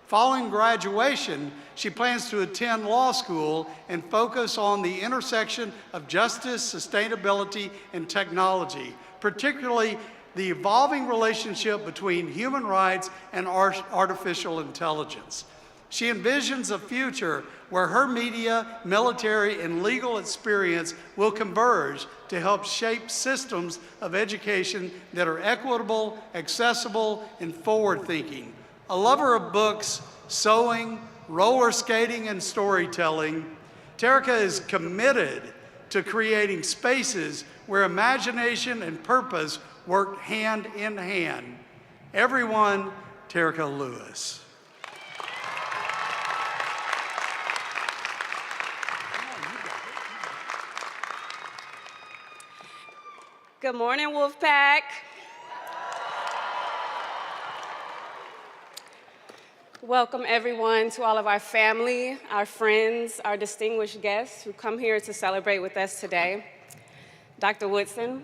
Following graduation, she plans to attend law school and focus on the intersection of justice, sustainability, and technology, particularly the evolving relationship between human rights and artificial intelligence. She envisions a future where her media, military, and legal experience will converge to help shape systems of education that are equitable, accessible, and forward-thinking. A lover of books, sewing, roller skating, and storytelling, Tarika is committed to creating spaces where imagination and purpose work hand in hand. Everyone, Tarika Lewis. Good morning, Wolfpack. Welcome, everyone, to all of our family, our friends, our distinguished guests who come here to celebrate with us today. Dr. Woodson,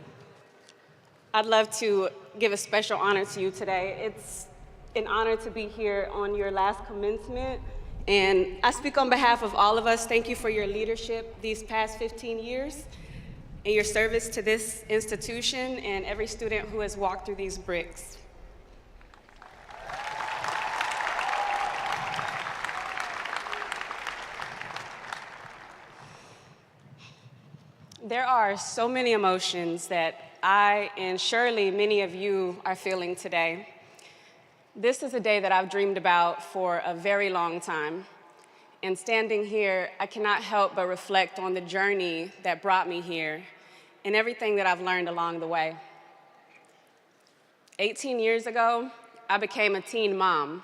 I'd love to give a special honor to you today. It's an honor to be here on your last commencement, and I speak on behalf of all of us. Thank you for your leadership these past 15 years and your service to this institution and every student who has walked through these bricks. There are so many emotions that I and surely many of you are feeling today. This is a day that I've dreamed about for a very long time. And standing here, I cannot help but reflect on the journey that brought me here and everything that I've learned along the way. 18 years ago, I became a teen mom.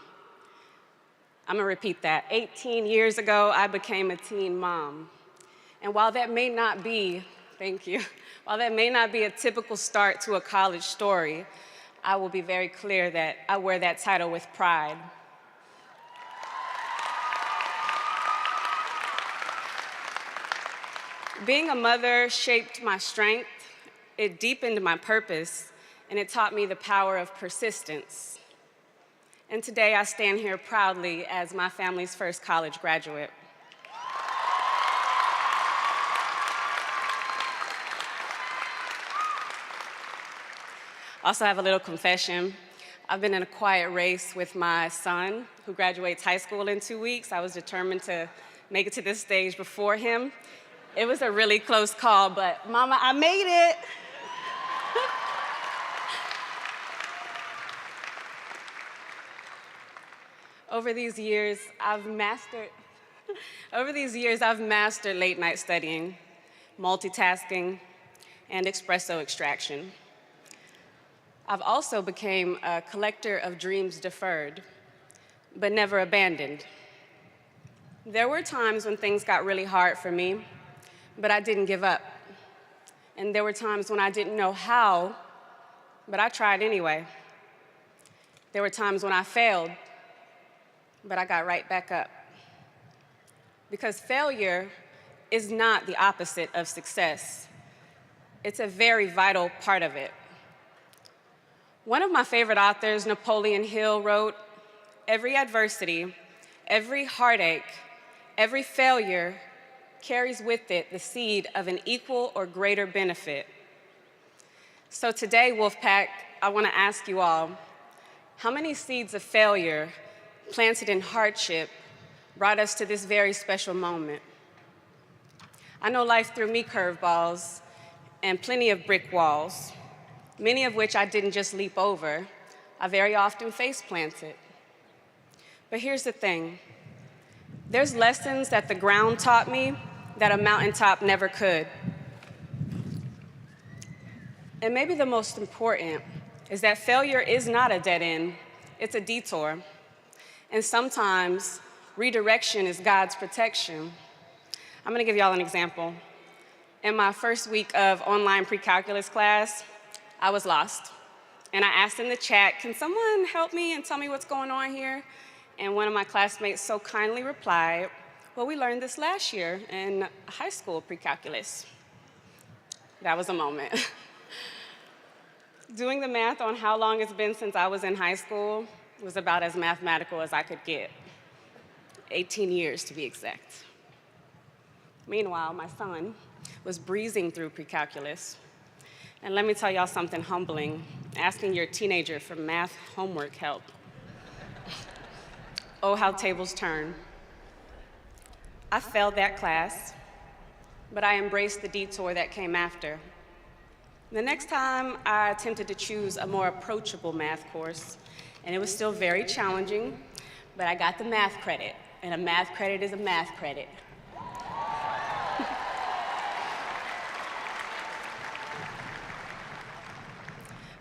I'm gonna repeat that. 18 years ago, I became a teen mom. And while that may not be, thank you, while that may not be a typical start to a college story, I will be very clear that I wear that title with pride. Being a mother shaped my strength, it deepened my purpose, and it taught me the power of persistence. And today I stand here proudly as my family's first college graduate. Also, I have a little confession. I've been in a quiet race with my son, who graduates high school in 2 weeks. I was determined to make it to this stage before him. It was a really close call, but Mama, I made it. Over these years, I've mastered late night studying, multitasking, and espresso extraction. I've also become a collector of dreams deferred, but never abandoned. There were times when things got really hard for me, but I didn't give up. And there were times when I didn't know how, but I tried anyway. There were times when I failed, but I got right back up. Because failure is not the opposite of success. It's a very vital part of it. One of my favorite authors, Napoleon Hill, wrote, "Every adversity, every heartache, every failure carries with it the seed of an equal or greater benefit." So today, Wolfpack, I want to ask you all, how many seeds of failure planted in hardship brought us to this very special moment. I know life threw me curveballs and plenty of brick walls, many of which I didn't just leap over. I very often face planted. But here's the thing. There's lessons that the ground taught me that a mountaintop never could. And maybe the most important is that failure is not a dead end, it's a detour. And sometimes redirection is God's protection. I'm gonna give y'all an example. In my first week of online pre-calculus class, I was lost. And I asked in the chat, can someone help me and tell me what's going on here? And one of my classmates so kindly replied, well, we learned this last year in high school pre-calculus. That was a moment. Doing the math on how long it's been since I was in high school was about as mathematical as I could get. 18 years to be exact. Meanwhile, my son was breezing through pre-calculus. And let me tell y'all something humbling, asking your teenager for math homework help. Oh, how tables turn. I failed that class, but I embraced the detour that came after. The next time, I attempted to choose a more approachable math course, and it was still very challenging, but I got the math credit, and a math credit is a math credit.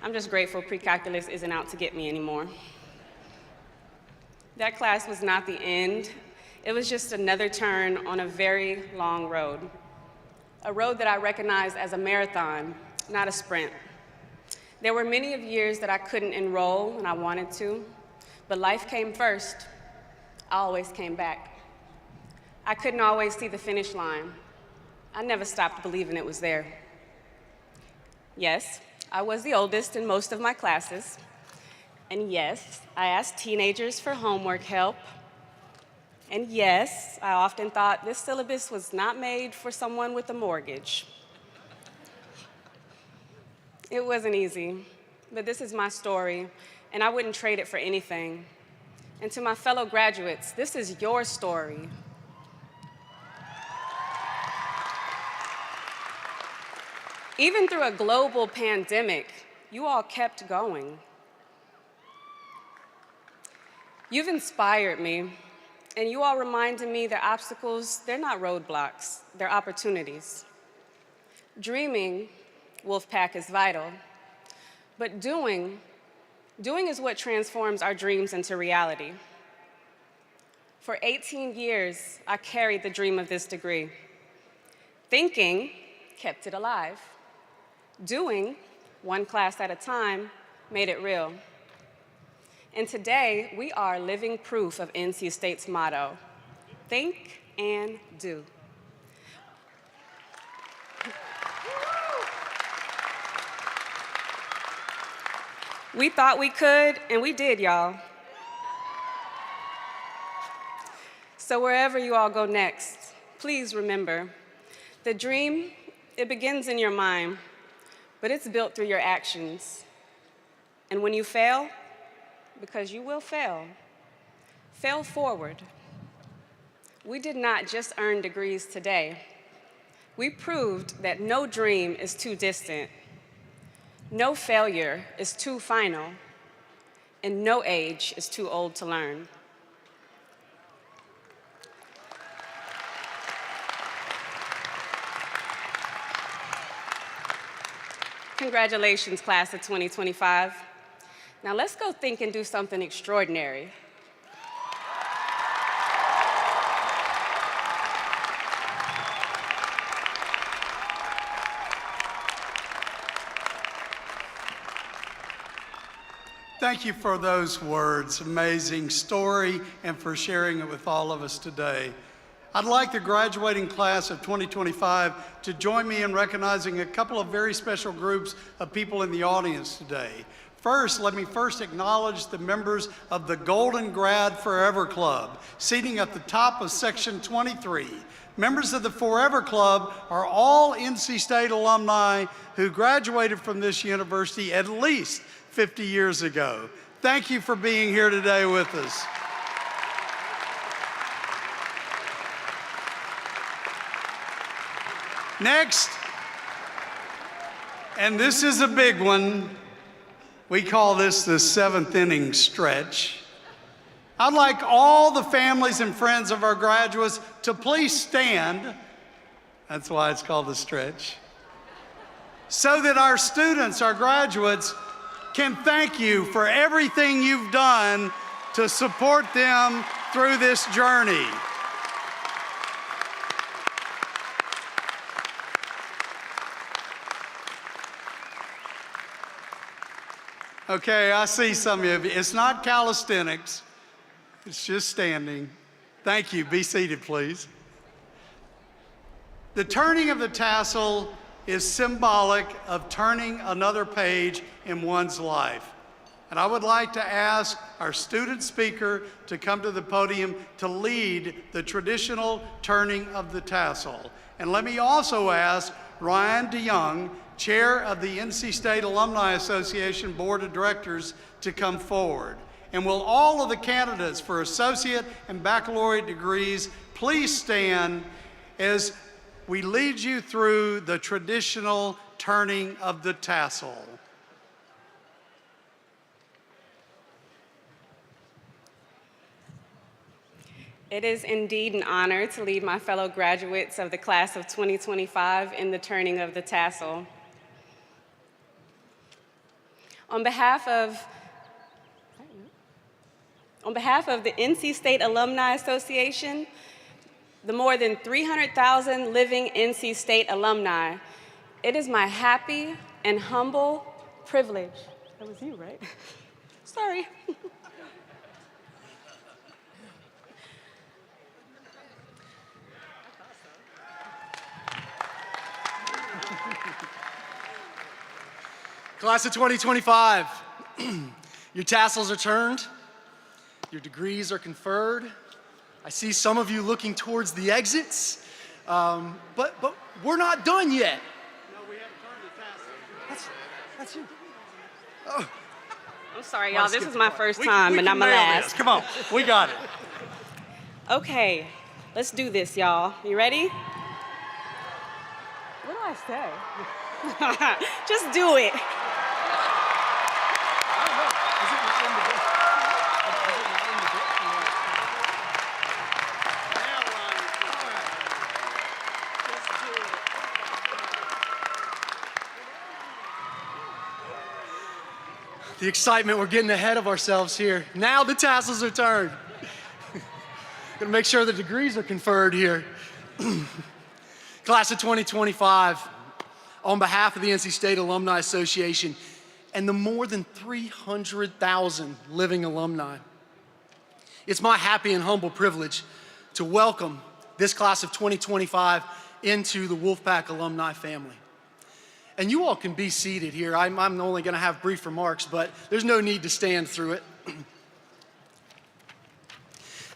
I'm just grateful pre-calculus isn't out to get me anymore. That class was not the end. It was just another turn on a very long road. A road that I recognized as a marathon, not a sprint. There were many of years that I couldn't enroll when I wanted to, but life came first. I always came back. I couldn't always see the finish line. I never stopped believing it was there. Yes, I was the oldest in most of my classes. And yes, I asked teenagers for homework help. And yes, I often thought this syllabus was not made for someone with a mortgage. It wasn't easy, but this is my story, and I wouldn't trade it for anything. And to my fellow graduates, this is your story. Even through a global pandemic, you all kept going. You've inspired me, and you all reminded me that obstacles, they're not roadblocks, they're opportunities. Dreaming, Wolfpack, is vital, but doing is what transforms our dreams into reality. For 18 years, I carried the dream of this degree. Thinking kept it alive. Doing, one class at a time, made it real. And today, we are living proof of NC State's motto, think and do. We thought we could, and we did, y'all. So wherever you all go next, please remember, the dream, it begins in your mind, but it's built through your actions. And when you fail, because you will fail forward. We did not just earn degrees today. We proved that no dream is too distant, no failure is too final, and no age is too old to learn. Congratulations, class of 2025. Now let's go think and do something extraordinary. Thank you for those words, amazing story, and for sharing it with all of us today. I'd like the graduating class of 2025 to join me in recognizing a couple of very special groups of people in the audience today. First, let me acknowledge the members of the Golden Grad Forever Club, seating at the top of section 23. Members of the Forever Club are all NC State alumni who graduated from this university at least 50 years ago. Thank you for being here today with us. Next, and this is a big one, we call this the 7th inning stretch. I'd like all the families and friends of our graduates to please stand, that's why it's called the stretch, so that our students, our graduates, can thank you for everything you've done to support them through this journey. Okay, I see some of you. It's not calisthenics, it's just standing. Thank you. Be seated, please. The turning of the tassel is symbolic of turning another page in one's life. And I would like to ask our student speaker to come to the podium to lead the traditional turning of the tassel. And let me also ask Ryan DeYoung, Chair of the NC State Alumni Association Board of Directors, to come forward. And will all of the candidates for associate and baccalaureate degrees please stand as we lead you through the traditional turning of the tassel. It is indeed an honor to lead my fellow graduates of the class of 2025 in the turning of the tassel. On behalf of the NC State Alumni Association, the more than 300,000 living NC State alumni, it is my happy and humble privilege. That was you, right? Sorry. Class of 2025, your tassels are turned, your degrees are conferred. I see some of you looking towards the exits, but we're not done yet. No, we haven't turned the tassel. That's you. Oh. I'm sorry, y'all. This is my first time, and I'm the nail last. this. Come on, we got it. Okay, let's do this, y'all. You ready? What do I say? Just do it. The excitement, we're getting ahead of ourselves here. Now the tassels are turned. Gonna make sure the degrees are conferred here. Class of 2025, on behalf of the NC State Alumni Association and the more than 300,000 living alumni, it's my happy and humble privilege to welcome this class of 2025 into the Wolfpack alumni family. And you all can be seated here. I'm only going to have brief remarks, but there's no need to stand through it.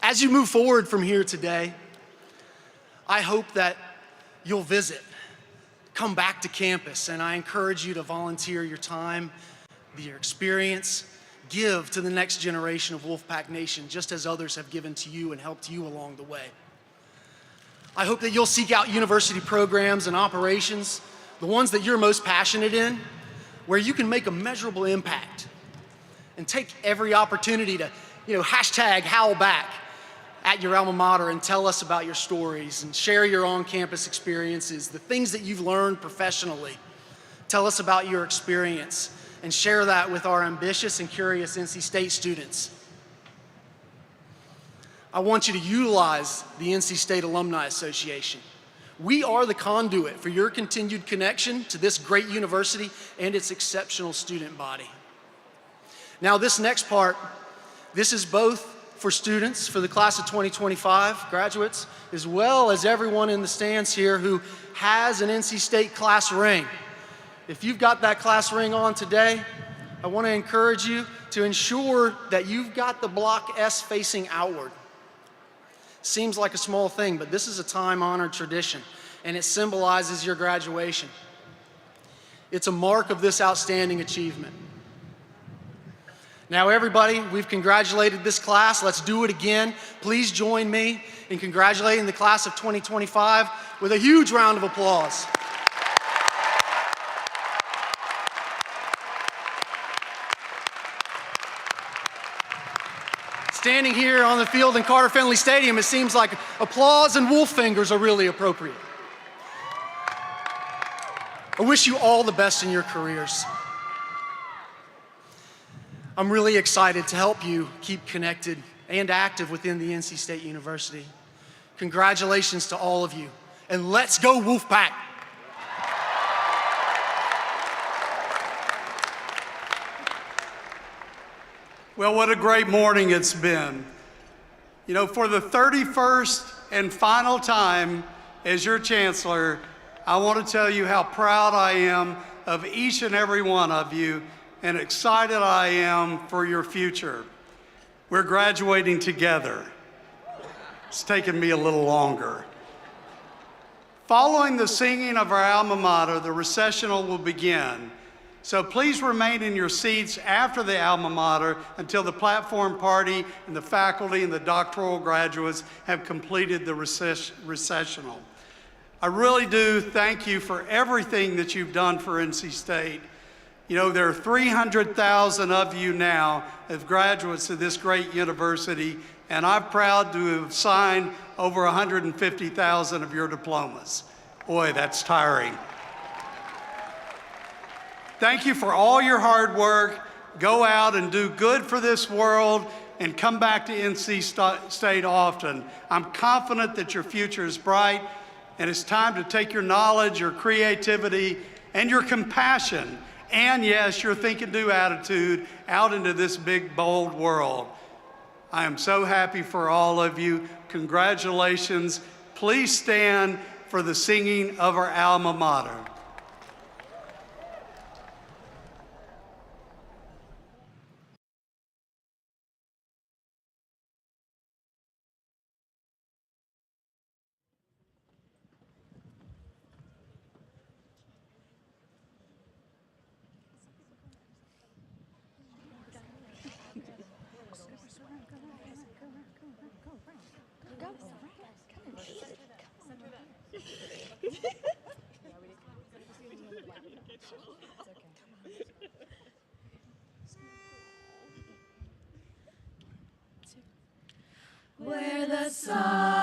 As you move forward from here today, I hope that you'll visit, come back to campus, and I encourage you to volunteer your time, your experience, give to the next generation of Wolfpack Nation, just as others have given to you and helped you along the way. I hope that you'll seek out university programs and operations, the ones that you're most passionate in, where you can make a measurable impact and take every opportunity to, hashtag howl back at your alma mater and tell us about your stories and share your on-campus experiences, the things that you've learned professionally. Tell us about your experience and share that with our ambitious and curious NC State students. I want you to utilize the NC State Alumni Association. We are the conduit for your continued connection to this great university and its exceptional student body. Now, this next part, this is both for students, for the class of 2025 graduates, as well as everyone in the stands here who has an NC State class ring. If you've got that class ring on today, I want to encourage you to ensure that you've got the block S facing outward. Seems like a small thing, but this is a time-honored tradition, and it symbolizes your graduation. It's a mark of this outstanding achievement. Now everybody, we've congratulated this class. Let's do it again. Please join me in congratulating the class of 2025 with a huge round of applause. Standing here on the field in Carter-Finley Stadium, it seems like applause and wolf fingers are really appropriate. I wish you all the best in your careers. I'm really excited to help you keep connected and active within the NC State University. Congratulations to all of you, and let's go Wolfpack! Well, what a great morning it's been. You know, for the 31st and final time as your chancellor, I want to tell you how proud I am of each and every one of you and excited I am for your future. We're graduating together. It's taken me a little longer. Following the singing of our alma mater, the recessional will begin. So please remain in your seats after the alma mater until the platform party and the faculty and the doctoral graduates have completed the recessional. I really do thank you for everything that you've done for NC State. You know, there are 300,000 of you now as graduates of this great university, and I'm proud to have signed over 150,000 of your diplomas. Boy, that's tiring. Thank you for all your hard work. Go out and do good for this world and come back to NC State often. I'm confident that your future is bright, and it's time to take your knowledge, your creativity, and your compassion, and yes, your think and do attitude out into this big, bold world. I am so happy for all of you. Congratulations. Please stand for the singing of our alma mater. Where the sun